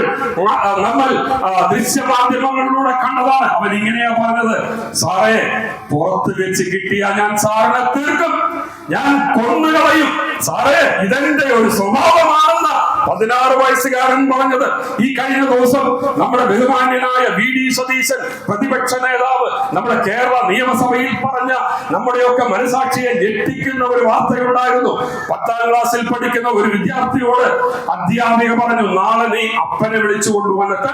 ദൃശ്യമാധ്യമങ്ങളിലൂടെ കണ്ടതാണ്. അവൻ ഇങ്ങനെയാ പറഞ്ഞത്: സാറേ, പുറത്ത് വെച്ച് കിട്ടിയ ഞാൻ സാറിനെ തീർക്കും, ഞാൻ കൊന്നുകളയും സാറേ, ഇതെന്റെ ഒരു സ്വഭാവമാണെന്ന് 16 വയസ്സുകാരൻ പറഞ്ഞത്. ഈ കഴിഞ്ഞ ദിവസം നമ്മുടെ ബഹുമാന്യനായ VD സതീശൻ പ്രതിപക്ഷ നേതാവ് നമ്മുടെ കേരള നിയമസഭയിൽ പറഞ്ഞ നമ്മുടെയൊക്കെ മനസാക്ഷിയെ ഞെട്ടിക്കുന്ന ഒരു വാർത്തയുണ്ടായിരുന്നു. 10ാം ക്ലാസ്സിൽ പഠിക്കുന്ന ഒരു വിദ്യാർത്ഥിയോട് അധ്യാപിക പറഞ്ഞു, നാളെ നീ അപ്പനെ വിളിച്ചു കൊണ്ടുവന്നിട്ട്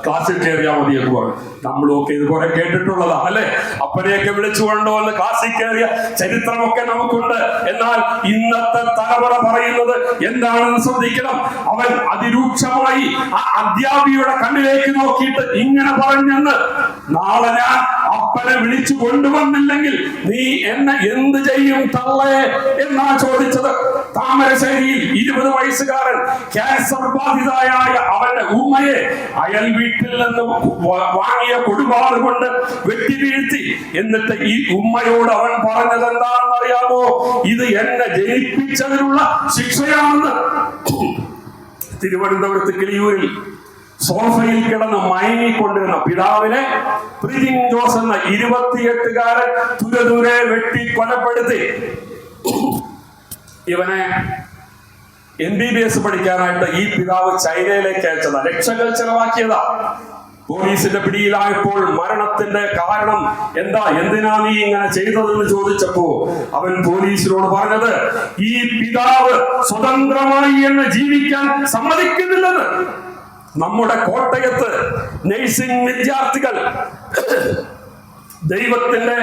ക്ലാസ്സിൽ കയറിയാൽ മതി എന്ന് പറഞ്ഞു. നമ്മളൊക്കെ ഇതുപോലെ കേട്ടിട്ടുള്ളതാ അല്ലെ? അപ്പനെയൊക്കെ വിളിച്ചു കൊണ്ടുവന്ന് ക്ലാസ്സിൽ കയറിയ ചരിത്രമൊക്കെ നമുക്കുണ്ട്. എന്നാൽ ഇന്നത്തെ തലമുറ പറയുന്നത് എന്താണെന്ന് ശ്രദ്ധിക്കണം. അവൻ അതിരൂക്ഷമായി ആ അധ്യാപികയുടെ കണ്ണിലേക്ക് നോക്കിയിട്ട് ഇങ്ങനെ പറഞ്ഞെന്ന്: നാളെ ഞാൻ അപ്പനെ വിളിച്ചു കൊണ്ടുവന്നില്ലെങ്കിൽ നീ എന്നെ എന്ത് ചെയ്യും തള്ളേ എന്നാ ചോദിച്ചത്. താമരശ്ശേരിയിൽ 20 വയസ്സുകാരൻ ക്യാൻസർ ബാധിതയായ അവന്റെ ഉമ്മയെ അയൽ വീട്ടിൽ നിന്ന് വാങ്ങിയ കൊടുവാൾ കൊണ്ട് വെട്ടി വീഴ്ത്തി. എന്നിട്ട് ഈ ഉമ്മയോട് അവൻ പറഞ്ഞത് എന്താണെന്ന് അറിയാമോ? ഇത് എന്നെ ജനിപ്പിച്ചതിനുള്ള ശിക്ഷയാണെന്ന്. തിരുവനന്തപുരത്ത് കിളിയൂരിൽ സോഫയിൽ കിടന്ന് മയങ്ങിക്കൊണ്ടിരുന്ന പിതാവിനെ പ്രിജിൻ ജോസ് എന്ന 28-കാരൻ തുരതുരെ വെട്ടി കൊലപ്പെടുത്തി. ഇവനെ MBBS പഠിക്കാനായിട്ട് ഈ പിതാവ് ചൈനയിലേക്ക് അയച്ചതാ. ലക്ഷങ്ങൾ ചെലവാക്കിയതാ. പോലീസിന്റെ പിടിയിലായപ്പോൾ മരണത്തിന്റെ കാരണം എന്താ, എന്തിനാ നീ ഇങ്ങനെ ചെയ്തതെന്ന് ചോദിച്ചപ്പോ അവൻ പോലീസിനോട് പറഞ്ഞത് ഈ പിതാവ് സ്വതന്ത്രമായി എന്ന് ജീവിക്കാൻ സമ്മതിക്കുന്നില്ലെന്ന്. നമ്മുടെ കോട്ടയത്ത് നഴ്സിംഗ് വിദ്യാർത്ഥികൾ ദൈവത്തിന്റെ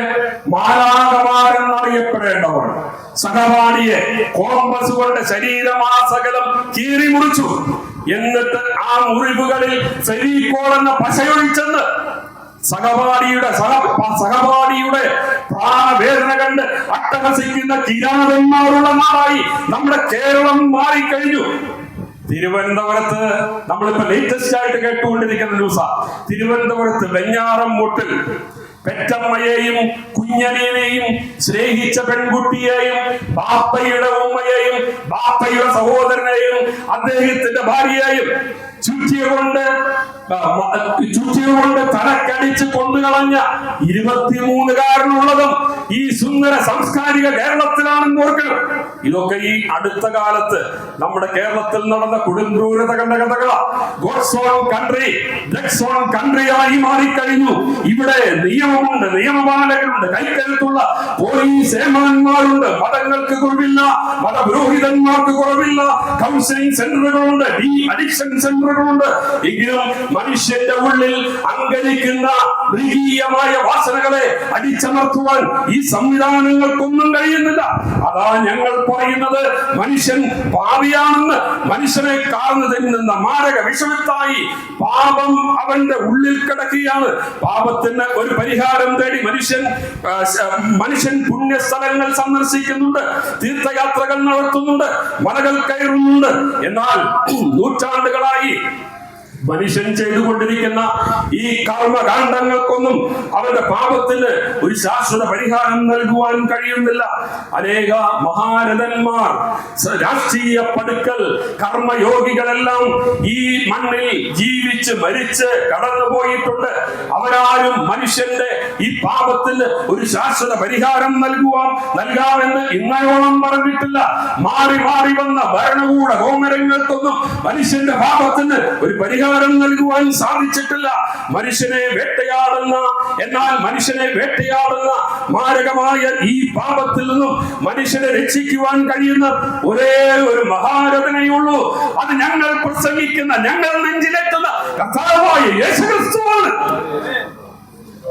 മാലാഖമാരെന്നറിയപ്പെടേണ്ടവർ സഹപാഠിയെ കോമ്പസ് കൊണ്ട് ശരീരമാസകലം കീറി മുറിച്ചു. എന്നിട്ട് ആ മുറിവുകളിൽ ഫെവിക്കോൾ എന്ന പശയൊഴിച്ചെന്ന് സഹപാഠിയുടെ പ്രാണവേദന കണ്ട് അട്ടഹസിക്കുന്ന കിരാതന്മാരുള്ള നാടായി നമ്മുടെ കേരളം മാറിക്കഴിഞ്ഞു. തിരുവനന്തപുരത്ത് നമ്മളിപ്പോ ലേറ്റസ്റ്റ് ആയിട്ട് കേട്ടുകൊണ്ടിരിക്കുന്ന ന്യൂസാ. തിരുവനന്തപുരത്ത് വെഞ്ഞാറമ്മൂട്ടിൽ പെറ്റമ്മയെയും കുഞ്ഞനെയും സ്നേഹിച്ച പെൺകുട്ടിയെയും ബാപ്പയുടെ ഉമ്മയെയും ബാപ്പയുടെ സഹോദരനെയും അദ്ദേഹത്തിന്റെ ഭാര്യയെയും ചുറ്റിയുകൊണ്ട് തലക്കടിച്ച് കൊന്നുകളഞ്ഞ 23-കാരനുള്ളതും ഈ സുന്ദര സാംസ്കാരിക കേരളത്തിലാണെന്ന് ഓർക്കണം. ഇതൊക്കെ ഈ അടുത്ത കാലത്ത് നമ്മുടെ കേരളത്തിൽ നടന്ന കൊടുംക്രൂരത കണ്ട കഥകളാ. God's own country, drugs own country ആയി മാറിക്കഴിഞ്ഞു. ഇവിടെ നിയമമുണ്ട്, നിയമപാലകരുണ്ട്, കൈക്കരുത്തുള്ള പോലീസ് ഏമാന്മാരുണ്ട്. മതങ്ങൾക്ക് കുറവില്ല, മതപുരോഹിതന്മാർക്ക് കുറവില്ല. കൗൺസിലിംഗ് സെന്ററുകളുണ്ട്, ഡി അഡിക്ഷൻ സെന്ററുകളുണ്ട്. എങ്കിലും മനുഷ്യന്റെ ഉള്ളിൽ അങ്കലിക്കുന്ന മൃഗീയമായ വാസനകളെ അടിച്ചമർത്തുവാൻ ഈ സംവിധാനങ്ങൾക്കൊന്നും കഴിയുന്നില്ല. അതാ ഞങ്ങൾ പറയുന്നത് മനുഷ്യൻ പാപിയാണെന്ന്. മനുഷ്യനെ കാർന്നു തിന്നുന്ന മാരക വിഷമത്തായി പാപം അവന്റെ ഉള്ളിൽ കിടക്കുകയാണ്. പാപത്തിന് ഒരു പരിഹാരം തേടി മനുഷ്യൻ പുണ്യസ്ഥലങ്ങൾ സന്ദർശിക്കുന്നുണ്ട്, തീർത്ഥയാത്രകൾ നടത്തുന്നുണ്ട്, മലകൾ കയറുന്നുണ്ട്. എന്നാൽ നൂറ്റാണ്ടുകളായി മനുഷ്യൻ ചെയ്തുകൊണ്ടിരിക്കുന്ന ഈ കർമ്മകാണ്ഡങ്ങൾക്കൊന്നും അവരുടെ പാപത്തിന് ഒരു ശാശ്വത പരിഹാരം നൽകുവാൻ കഴിയുന്നില്ല. അനേക മഹാരഥന്മാർ, രാഷ്ട്രീയ പടുക്കൽ, കർമ്മയോഗികളെല്ലാം ഈ മണ്ണിൽ ജീവിച്ച് മരിച്ച് കടന്നുപോയിട്ടുണ്ട്. അവരാരും മനുഷ്യന്റെ ഈ പാപത്തിന് ഒരു ശാശ്വത പരിഹാരം നൽകാമെന്ന് ഇന്നയോളം പറഞ്ഞിട്ടില്ല. മാറി മാറി വന്ന ഭരണകൂട കോമരങ്ങൾക്കൊന്നും മനുഷ്യന്റെ പാപത്തിന് ഒരു പരിഹാരം നൽകുവാൻ സാധിച്ചിട്ടില്ല. മനുഷ്യനെ വേട്ടയാടുന്ന മാരകമായ ഈ പാപത്തിൽ നിന്നും മനുഷ്യനെ രക്ഷിക്കുവാൻ കഴിയുന്ന ഒരേ ഒരു മഹാരഥനയുള്ളൂ. അത് ഞങ്ങൾ പ്രസംഗിക്കുന്ന, ഞങ്ങൾ നെഞ്ചിലേറ്റുന്ന കർത്താവായ യേശുക്രിസ്തുവാണ്.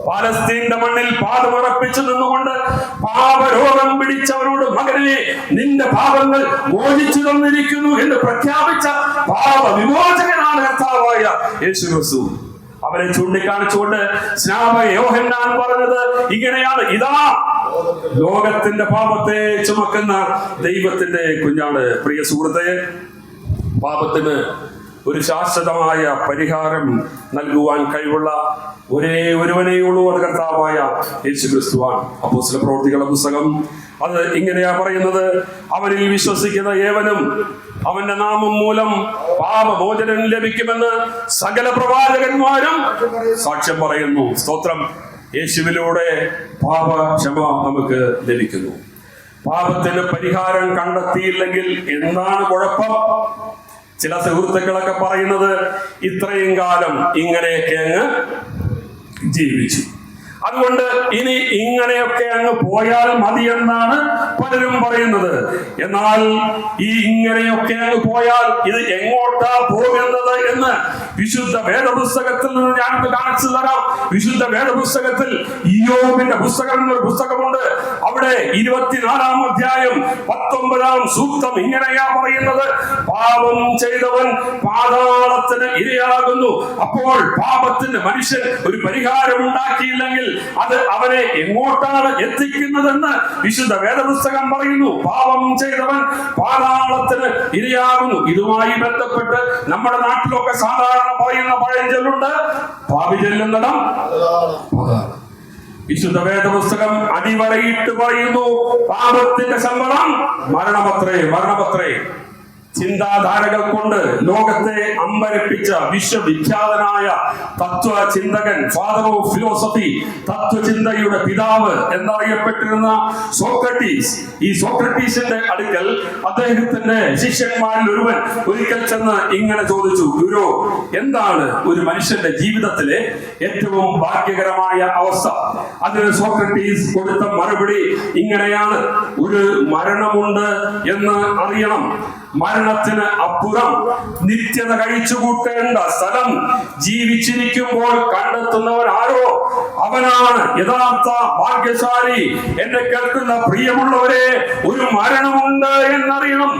പാലസ്തീന്റെ മണ്ണിൽ പാദമുറപ്പിച്ചു നിന്നുകൊണ്ട് പാപരോഗം പിടിച്ചവരോട് മകനെ നിന്റെ പാപങ്ങൾ മോചിച്ചു തന്നിരിക്കുന്നു എന്ന് പ്രഖ്യാപിച്ച പാപ വിമോചകനാണ് കർത്താവായ യേശുക്രിസ്തു. അവരെ ചൂണ്ടിക്കാണിച്ചുകൊണ്ട് സ്നാപക യോഹന്നാൻ പറഞ്ഞത് ഇങ്ങനെയാണ്: ഇതാ ലോകത്തിന്റെ പാപത്തെ ചുമക്കുന്ന ദൈവത്തിന്റെ കുഞ്ഞാണ്. പ്രിയ സുഹൃത്തെ, പാപത്തിന് ഒരു ശാശ്വതമായ പരിഹാരം നൽകുവാൻ കഴിവുള്ള ഒരേ ഒരുവനെയുള്ളൂ, അത് കർത്താവായ യേശുക്രിസ്തുവാണ്. അപ്പോസ്തല പ്രവൃത്തികളുടെ പുസ്തകം അത് ഇങ്ങനെയാ പറയുന്നത്: അവനിൽ വിശ്വസിക്കുന്ന ഏവനും അവന്റെ നാമം മൂലം പാപമോചനം ലഭിക്കുമെന്ന് സകല പ്രവാചകന്മാരും സാക്ഷ്യം പറയുന്നു. സ്തോത്രം. യേശുവിലൂടെ പാപക്ഷമ നമുക്ക് ലഭിക്കുന്നു. പാപത്തിന് പരിഹാരം കണ്ടെത്തിയില്ലെങ്കിൽ എന്താണ് കുഴപ്പം? ചില സുഹൃത്തുക്കളൊക്കെ പറയുന്നത് ഇത്രയും കാലം ഇങ്ങനെയൊക്കെ അങ്ങ് ജീവിച്ചു, അതുകൊണ്ട് ഇനി ഇങ്ങനെയൊക്കെ അങ്ങ് പോയാൽ മതി എന്നാണ് പലരും പറയുന്നത്. എന്നാൽ ഈ ഇങ്ങനെയൊക്കെ അങ്ങ് പോയാൽ ഇത് എങ്ങോട്ടാ പോകുന്നത് എന്ന് വിശുദ്ധ വേദപുസ്തകത്തിൽ നിന്ന് ഞാൻ കാണിച്ചു തരാം. വിശുദ്ധ വേദപുസ്തകത്തിൽ ഇയ്യോബിന്റെ പുസ്തകം എന്നൊരു പുസ്തകമുണ്ട്. അവിടെ 24-ാം അധ്യായം 19-ാം സൂക്തം ഇങ്ങനെയാ പറയുന്നത്: പാപം ചെയ്തവൻ പാതാളത്തിന് ഇരയാകുന്നു. അപ്പോൾ പാപത്തിന് മനുഷ്യൻ ഒരു പരിഹാരം ഉണ്ടാക്കിയില്ലെങ്കിൽ അത് അവനെ എങ്ങോട്ടാണ് എത്തിക്കുന്നതെന്ന് വിശുദ്ധ വേദപുസ്തകം പറയുന്നു. പാപം ചെയ്തവൻ പാതാളത്തിന് ഇരയാകുന്നു. ഇതുമായി ബന്ധപ്പെട്ട് നമ്മുടെ നാട്ടിലൊക്കെ സാധാരണ പറയുന്ന പഴഞ്ചൊല്ലുണ്ട്, പാപി ചെല്ലുന്നിടം പാതാളം. വിശുദ്ധ വേദപുസ്തകം അടിവരയിട്ട് പറയുന്നു, പാപത്തിന്റെ ശമ്പളം മരണമത്രേ, മരണമത്രേ. ചിന്താധാരകൾ കൊണ്ട് ലോകത്തെ അമ്പരപ്പിച്ച വിശ്വവിഖ്യാതനായ തത്വചിന്തകൻ, ഫാദർ ഓഫ് ഫിലോസഫി, തത്വചിന്തയുടെ പിതാവ് എന്നറിയപ്പെട്ടിരുന്ന സോക്രട്ടീസ്. ഈ സോക്രട്ടീസിന്റെ അടുക്കൽ അദ്ദേഹത്തിന്റെ ശിഷ്യന്മാരിൽ ഒരുവൻ ഒരിക്കൽ ചെന്ന് ഇങ്ങനെ ചോദിച്ചു, ഗുരു, എന്താണ് ഒരു മനുഷ്യന്റെ ജീവിതത്തിലെ ഏറ്റവും ഭാഗ്യകരമായ അവസ്ഥ? അതിന് സോക്രട്ടീസ് കൊടുത്ത മറുപടി ഇങ്ങനെയാണ്, ഒരു മരണമുണ്ട് എന്ന് അറിയണം. മരണത്തിന് അപ്പുറം നിത്യത കഴിച്ചുകൂട്ടേണ്ട സ്ഥലം ജീവിച്ചിരിക്കുമ്പോൾ കണ്ടെത്തുന്നവൻ ആരോ അവനാണ് യഥാർത്ഥ ഭാഗ്യശാലി. എന്നെ കേൾക്കുന്ന പ്രിയമുള്ളവരെ, ഒരു മരണമുണ്ട് എന്നറിയണം,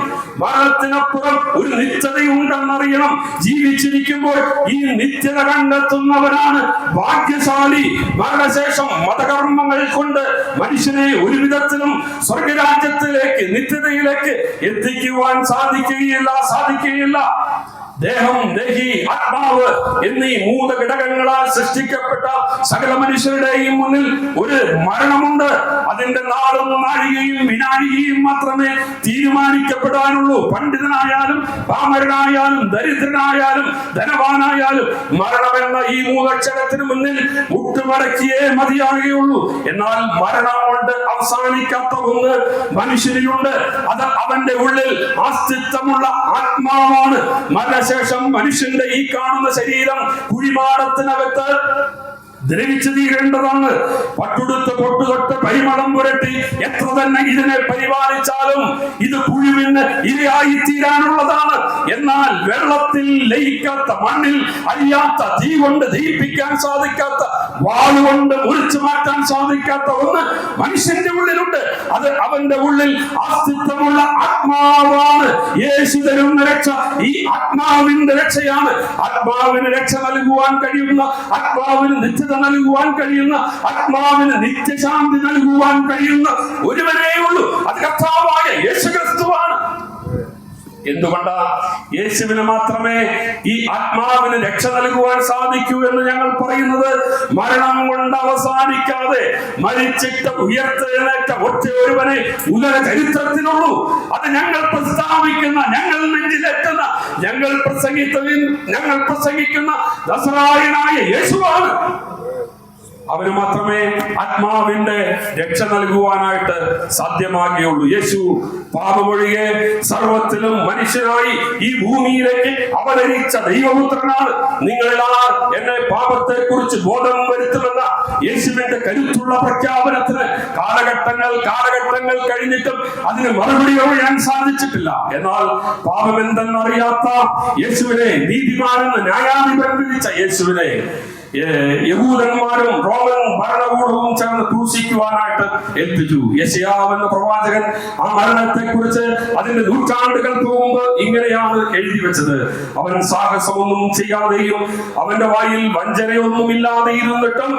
മരണത്തിനപ്പുറം ഒരു നിത്യതയുണ്ടെന്നറിയണം. ജീവിച്ചിരിക്കുമ്പോൾ ഈ നിത്യത കണ്ടെത്തുന്നവനാണ് ഭാഗ്യശാലി. മരണശേഷം മതകർമ്മങ്ങൾ കൊണ്ട് മനുഷ്യനെ ഒരു വിധത്തിലും സ്വർഗരാജ്യത്തിലേക്ക്, നിത്യതയിലേക്ക് എത്തിക്കുവാൻ സാധിക്കുകയില്ല. ദേഹം, ദേഹി, ആത്മാവ് എന്നീ 3 ഘടകങ്ങളാൽ സൃഷ്ടിക്കപ്പെട്ട സകല മനുഷ്യരുടെയും മുന്നിൽ ഒരു മരണമുണ്ട്. അതിന്റെ നാളും നാഴികയും വിനാഴികയും മാത്രമേ തീരുമാനിക്കപ്പെടാനുള്ളൂ. പണ്ഡിതനായാലും പാമരനായാലും ദരിദ്രനായാലും ധനവാനായാലും മരണമെന്ന ഈ 3 അക്ഷരത്തിന് മുന്നിൽ മുട്ടുമടക്കിയേ മതിയാകുകയുള്ളൂ. എന്നാൽ മരണം കൊണ്ട് അവസാനിക്കാത്ത ഒന്ന് മനുഷ്യനിലുണ്ട്. അത് അവന്റെ ഉള്ളിൽ അസ്തിത്വമുള്ള ആത്മാവാണ്. ശേഷം മനുഷ്യന്റെ ഈ കാണുന്ന ശരീരം കുഴിമാടത്തിനകത്ത് ദ്രവിച്ചു തീരേണ്ടതാണ്. പട്ടുടുത്ത് പൊട്ടുതൊട്ട് പരിമളം പുരട്ടി എത്ര തന്നെ ഇതിനെ പരിപാലിച്ചാലും ഇത് പുഴുവിന് ഇരയായി തീരാനുള്ളതാണ്. എന്നാൽ വെള്ളത്തിൽ ലയിക്കാത്ത, മണ്ണിൽ അലിയാത്ത, തീ കൊണ്ട് ദഹിപ്പിക്കാൻ സാധിക്കാത്ത, വാളുകൊണ്ട് മുറിച്ചു മാറ്റാൻ സാധിക്കാത്ത ഒന്ന് മനുഷ്യന്റെ ഉള്ളിലുണ്ട്. അത് അവന്റെ ഉള്ളിൽ അസ്തിത്വമുള്ള ആത്മാവാണ്. യേശു തരുന്ന രക്ഷ ഈ ആത്മാവിന്റെ രക്ഷയാണ്. ആത്മാവിന് രക്ഷ നൽകുവാൻ കഴിയുന്ന, ആത്മാവിന് നിത്യത നൽകുവാൻ കഴിയുന്ന, ആത്മാവിന് നിത്യശാന്തി നൽകുവാൻ കഴിയുന്ന ഒരുവനേ ഉള്ളൂ. അത് കർത്താവായ യേശുക്രിസ്തുവാണ്. എന്തുകൊണ്ടാ യേശുവിന് മാത്രമേ ഈ ആത്മാവിന് രക്ഷ നൽകുവാൻ സാധിക്കൂ എന്ന് ഞങ്ങൾ പറയുന്നത്? മരണം കൊണ്ട് അവസാനിക്കാതെ മരിച്ചിട്ട് ഉയർത്തെഴുന്നേറ്റ ഒറ്റ ഒരുവനെ ഉലക ചരിത്രത്തിനുള്ളൂ. അത് ഞങ്ങൾ പ്രസ്താവിക്കുന്ന, ഞങ്ങൾ നെഞ്ചിലെത്തുന്ന, ഞങ്ങൾ പ്രസംഗിക്കുന്ന നസറായനായ യേശുവാണ്. അവന് മാത്രമേ ആത്മാവിന്റെ രക്ഷ നൽകുവാനായിട്ട് സാധ്യമാകുകയുള്ളൂ. യേശു പാപമൊഴികെ സർവത്തിലും മനുഷ്യനായി ഈ ഭൂമിയിലേക്ക് അവതരിച്ച ദൈവപുത്രനാണ്. നിങ്ങളെല്ലാം എന്നെ പാപത്തെ കുറിച്ച് ബോധം വരുത്തുമെന്ന യേശുവിന്റെ കരുത്തുള്ള പ്രഖ്യാപനത്തിന് കാലഘട്ടങ്ങൾ കഴിഞ്ഞിട്ടും അതിന് മറുപടി പറയാൻ സാധിച്ചിട്ടില്ല. എന്നാൽ പാപം എന്തെന്നറിയാത്ത യേശുവിനെ, നീതിമാനെന്ന് ന്യായാധിപൻ വിധിച്ച യേശുവിനെ യഹൂദന്മാരും റോമൻ ഭരണകൂടവും ചേർന്ന് ക്രൂശിക്കുവാനായിട്ട് ഏൽപ്പിച്ചു. യെശയ്യാവ് എന്ന പ്രവാചകൻ ആ മരണത്തെ കുറിച്ച് അതിന്റെ നൂറ്റാണ്ടുകൾക്ക് മുമ്പ് ഇങ്ങനെയാണ് എഴുതി വെച്ചത്. അവൻ സാഹസമൊന്നും ചെയ്യാതെയും അവന്റെ വായിൽ വഞ്ചനയൊന്നും ഇല്ലാതെ ഇരുന്നിട്ടും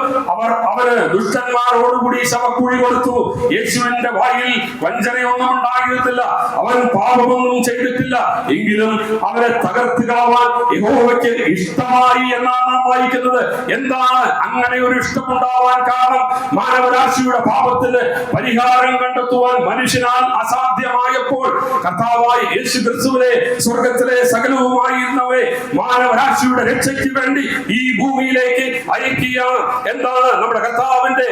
അവന് ദുഷ്ടന്മാരോടുകൂടി ശവക്കുഴി കൊടുത്തു. യേശുവിന്റെ വായിൽ വഞ്ചനയൊന്നും ഉണ്ടായിരുന്നില്ല. അവൻ പാപമൊന്നും ചെയ്തിട്ടില്ല. എങ്കിലും അവരെ തകർത്ത് കളവാൻ യഹോവയ്ക്ക് ഇഷ്ടമായി എന്നാണ് നാം വായിക്കുന്നത്. എന്താണ് അങ്ങനെ ഒരു ഇഷ്ടമുണ്ടാവാൻ കാരണം? മാനവരാശിയുടെ പാപത്തിന് പരിഹാരം കണ്ടെത്തുവാൻ മനുഷ്യനാൽ അസാധ്യമായപ്പോൾ കർത്താവായ യേശു ക്രിസ്തുവിനെ, സ്വർഗത്തിലെ സകലവുമായിരുന്നവരെ മാനവരാശിയുടെ രക്ഷയ്ക്ക് വേണ്ടി ഈ ഭൂമിയിലേക്ക് അയക്കുകയാണ്. എന്താണ് നമ്മുടെ കർത്താവിന്റെ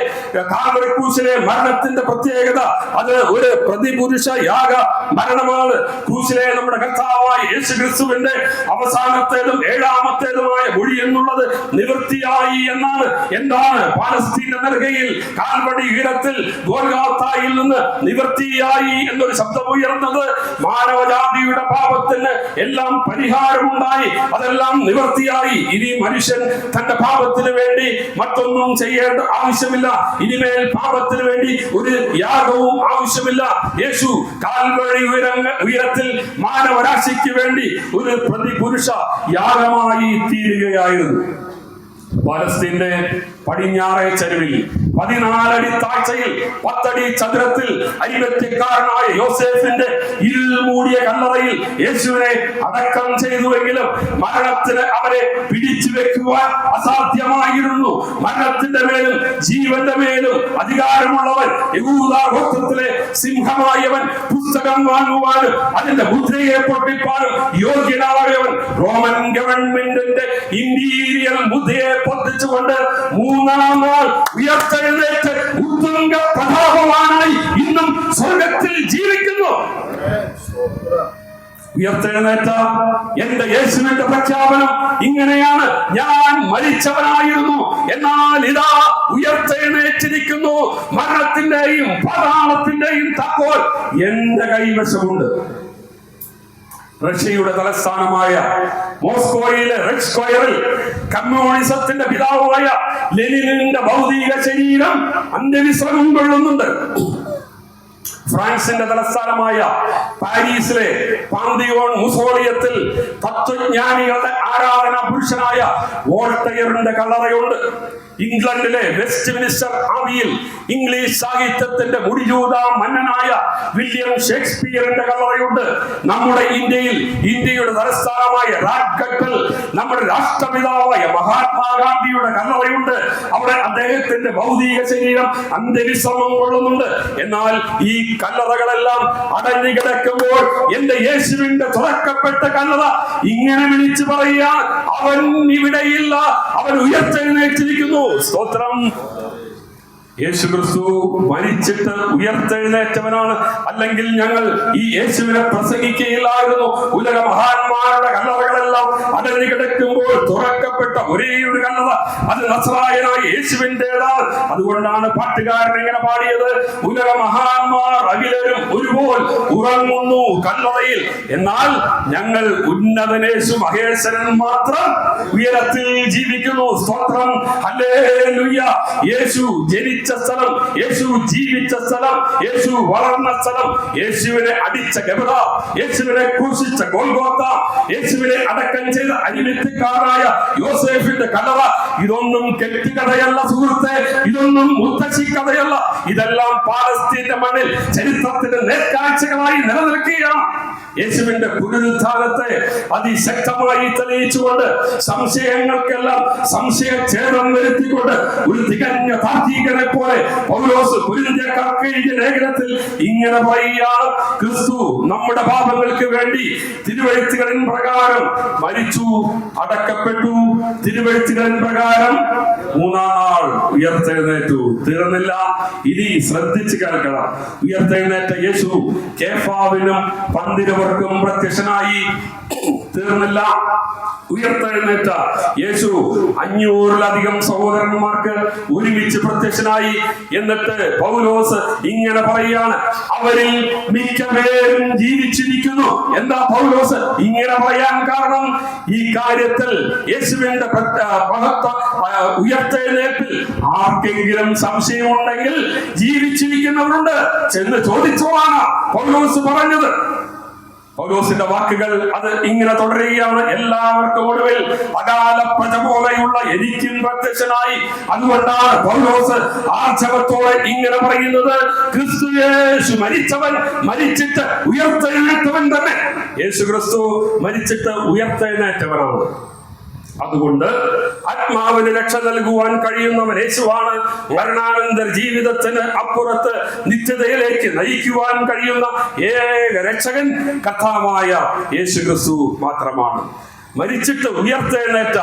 കാൽവരി ക്രൂശിലെ മരണത്തിന്റെ പ്രത്യേകത? അത് ഒരു പ്രതിപുരുഷ യാഗ മരണമാണ്. ക്രൂശിലെ നമ്മുടെ കർത്താവായ യേശു ക്രിസ്തുവിന്റെ അവസാനത്തേതും 7ാമത്തേതുമായ മൊഴി എന്നുള്ളത് നിവൃത്തിയായി എന്നാണ്. എന്താണ് പാലസ്തീന്റെ നെറുകയിൽ കാൽവടി ഉയരത്തിൽ ഗോൽഗോഥായിൽ നിന്ന് നിവൃത്തിയായി എന്നൊരു ശബ്ദം ഉയർന്നത്? മാനവജാതിയുടെ പാപത്തിന് എല്ലാം പരിഹാരമുണ്ടായി, അതെല്ലാം നിവൃത്തിയായി. ഇനി മനുഷ്യൻ തന്റെ പാപത്തിന് വേണ്ടി മറ്റൊന്നും ചെയ്യേണ്ട ആവശ്യമില്ല. ഇനിമേൽ പാപത്തിന് വേണ്ടി ഒരു യാഗവും ആവശ്യമില്ല. യേശു കാൽവടി ഉയരത്തിൽ മാനവരാശിക്ക് വേണ്ടി ഒരു പ്രതിപുരുഷ യാഗമായി തീരുകയായിരുന്നു. പാലസ്തീന്റെ പടിഞ്ഞാറേ ചരിവിൽ 14 അടി താഴ്ചയിൽ 10 അടി ചതുരത്തിൽ അരിമത്യക്കാരനായ യോസേഫിന്റെ ഇരുൾ മൂടിയ കല്ലറയിൽ യേശുവിനെ അടക്കം ചെയ്തുവെങ്കിലും മരണത്തിന് അവരെ പിടിച്ചു വെക്കുവാൻ അസാധ്യമായിരുന്നു. മരണത്തിന്റെ മേലും ജീവന്റെ മേലും അധികാരമുള്ളവൻ, യഹൂദാ ഗോത്രത്തിലെ സിംഹമായവൻ, പുസ്തകം വാങ്ങുവാനും അതിന്റെ മുദ്രയെ പൊട്ടിപ്പാനും യോഗ്യനായവൻ, റോമൻ ഗവൺമെന്റിന്റെ ഇമ്പീരിയൽ മുദ്രയെ പൊട്ടിച്ചുകൊണ്ട് 3-ാം നാൾ ഉയർത്തെഴുന്നേറ്റ് ഉത്തുംഗ പ്രതാപവാനായി ഇന്നും സ്വർഗത്തിൽ ജീവിക്കുന്നു. ഉയർത്തെഴുന്നേറ്റ എന്റെ യേശുവിന്റെ പ്രഖ്യാപനം ഇങ്ങനെയാണ്: ഞാൻ മരിച്ചവനായിരുന്നു, എന്നാൽ ഇതാ ഉയർത്തെഴുന്നേറ്റിരിക്കുന്നു. മരണത്തിന്റെയും പാതാളത്തിന്റെയും താക്കോൽ എന്റെ കൈവശമുണ്ട്. റഷ്യയുടെ തലസ്ഥാനമായ മോസ്കോയിലെ റെഡ് സ്ക്വയറിൽ കമ്മ്യൂണിസത്തിന്റെ പിതാവായ ലെനിനിന്റെ ഭൗതിക ശരീരം അന്ത്യവിശ്രമം കൊള്ളുന്നുണ്ട്. ഫ്രാൻസിന്റെ തലസ്ഥാനമായ പാരീസിലെ പാന്തിയോൺ മുസോളിയത്തിൽ തത്വജ്ഞാനികളുടെ ആരാധനാ പുരുഷനായ വോൾട്ടയറിന്റെ കല്ലറയുണ്ട്. ഇംഗ്ലണ്ടിലെ വെസ്റ്റ് മിനിസ്റ്റർ ആബിയിൽ ഇംഗ്ലീഷ് സാഹിത്യത്തിന്റെ മുടിചൂത മന്നനായ വില്യം ഷേക്സ്പിയറിന്റെ കല്ലറയുണ്ട്. നമ്മുടെ ഇന്ത്യയുടെ തലസ്ഥാനമായ രാജ്ഘട്ടിൽ നമ്മുടെ രാഷ്ട്രപിതാവായ മഹാത്മാഗാന്ധിയുടെ കല്ലറയുണ്ട്. അവിടെ അദ്ദേഹത്തിന്റെ ഭൗതിക ശരീരം അന്ത്യവിശ്രമം കൊള്ളുന്നുണ്ട്. എന്നാൽ ഈ കല്ലറകളെല്ലാം അടഞ്ഞു കിടക്കുമ്പോൾ എന്റെ യേശുവിന്റെ തുറക്കപ്പെട്ട കല്ലറ ഇങ്ങനെ വിളിച്ചു പറയുക: അവൻ ഇവിടെയില്ല, അവൻ ഉയർത്തെഴുന്നേറ്റിരിക്കുന്നു. സ്തോത്രം. യേശുക്രിസ്തു മരിച്ചിട്ട് ഉയർത്തെഴുന്നേറ്റവനാണ്. അല്ലെങ്കിൽ ഞങ്ങൾ ഈ യേശുവിനെ പ്രസംഗിക്കുകയില്ലായിരുന്നു. ഉലക മഹാന്മാരുടെ കല്ലറകളെല്ലാം അടഞ്ഞു കിടക്കുമ്പോൾ തുറക്കപ്പെട്ട ഒരേ ഒരു കല്ലറ, അത് നസ്രായനായ യേശുവിൻ്റെതാണ്. അതുകൊണ്ടാണ് പാട്ടുകാരൻ ഇങ്ങനെ പാടിയത്: ഉലക മഹാന്മാർ അഖിലരും ഒരുപോൽ ഉറങ്ങുന്നു കല്ലറയിൽ, എന്നാൽ ഞങ്ങൾ ഉന്നതനേശു മഹേശ്വരൻ മാത്രം ഉയരത്തിൽ ജീവിക്കുന്നു. സ്തോത്രം. ഹല്ലേലൂയ. യേശു ജനിച്ച സ്ഥലം, യേശു ജീവിച്ച സ്ഥലം, യേശു വളർന്ന സ്ഥലം, യേശുവിനെ അടിച്ച ഗബദ, യേശുവിനെ ക്രൂശിച്ച ഗോൽഗോത്ത, യേശുവിനെ അടക്കം ചെയ്ത അരിമത്യക്കാരനായ യോസേഫിന്റെ കല്ലറ, ഇതൊന്നും കെട്ടിക്കഥയല്ല സുഹൃത്തെ, ഇതൊന്നും മുത്തശ്ശി കഥയല്ല. ഇതെല്ലാം പാലസ്തീന്റെ മണ്ണിൽ ചരിത്രത്തിന്റെ നേർക്കാഴ്ചകളായി നിലനിൽക്കുകയാണ്. യേശുവിന്റെ പുനരുത്ഥാനത്തെ അതിശക്തമായി തെളിയിച്ചുകൊണ്ട് സംശയങ്ങൾക്കെല്ലാം സംശയഛേദം വരുത്തിക്കൊണ്ട് ഒരു തികഞ്ഞ താർക്കികനെ പോലെ പൗലോസ് കൊരിന്ത്യക്കാർക്ക് എഴുതിയ ലേഖനത്തിൽ ഇങ്ങനെ പറയുകയാണ്: ക്രിസ്തു നമ്മുടെ പാപങ്ങൾക്ക് വേണ്ടി തിരുവെഴുത്തുകളിൻ പ്രകാരം മരിച്ചു, അടക്കപ്പെട്ടു, തിരുവെഴുത്തുകളിൻ പ്രകാരം 3-ാം നാൾ ഉയർത്തെഴുന്നേറ്റു. തീർന്നില്ല, ഇനി ശ്രദ്ധിച്ചു കേൾക്കണം. ഉയർത്തെഴുന്നേറ്റ യേശു കേഫാവിനും 12 പ്രത്യക്ഷനായി. തീർന്നില്ല, ഉയർത്തെഴുന്നേറ്റ യേശു 500-ലധികം സഹോദരന്മാർക്ക് ഒരുമിച്ച് പ്രത്യക്ഷനായി. എന്നിട്ട് പൗലോസ് ഇങ്ങനെ പറയാണ്: അവരിൽ മിക്കപേരും ജീവിച്ചിരിക്കുന്നു. എന്താ പൗലോസ് ഇങ്ങനെ പറയാൻ കാരണം? ഈ കാര്യത്തിൽ യേശുവിന്റെ ഉയർത്തെഴുന്നേൽപ്പിൽ ആർക്കെങ്കിലും സംശയമുണ്ടെങ്കിൽ ജീവിച്ചിരിക്കുന്നവരുണ്ട്, ചെന്ന് ചോദിച്ചോളാണ് പൗലോസ് പറഞ്ഞത്. പൗലോസിന്റെ വാക്കുകൾ അത് ഇങ്ങനെ തുടരുകയാണ്: എല്ലാവർക്കും ഒടുവിൽ അകാല പ്രജ പോലെയുള്ള എനിക്കും പ്രത്യക്ഷനായി. അതുകൊണ്ടാണ് പൗലോസ് ആർജവത്തോടെ ഇങ്ങനെ പറയുന്നത്: ക്രിസ്തു യേശു മരിച്ചവൻ, മരിച്ചിട്ട് ഉയർത്തെഴുന്നേറ്റവൻ തന്നെ. യേശു ക്രിസ്തു മരിച്ചിട്ട് ഉയർത്തെഴുന്നേറ്റവനാണ്. അതുകൊണ്ട് ആത്മാവിന് രക്ഷ നൽകുവാൻ കഴിയുന്നവൻ യേശുവാണ്. മരണാനന്തര ജീവിതത്തിന് അപ്പുറത്ത് നിത്യതയിലേക്ക് നയിക്കുവാൻ കഴിയുന്ന ഏക രക്ഷകൻ കർത്താവായ യേശു ക്രിസ്തു മാത്രമാണ്. മരിച്ചിട്ട് ഉയർത്തെഴുന്നേറ്റ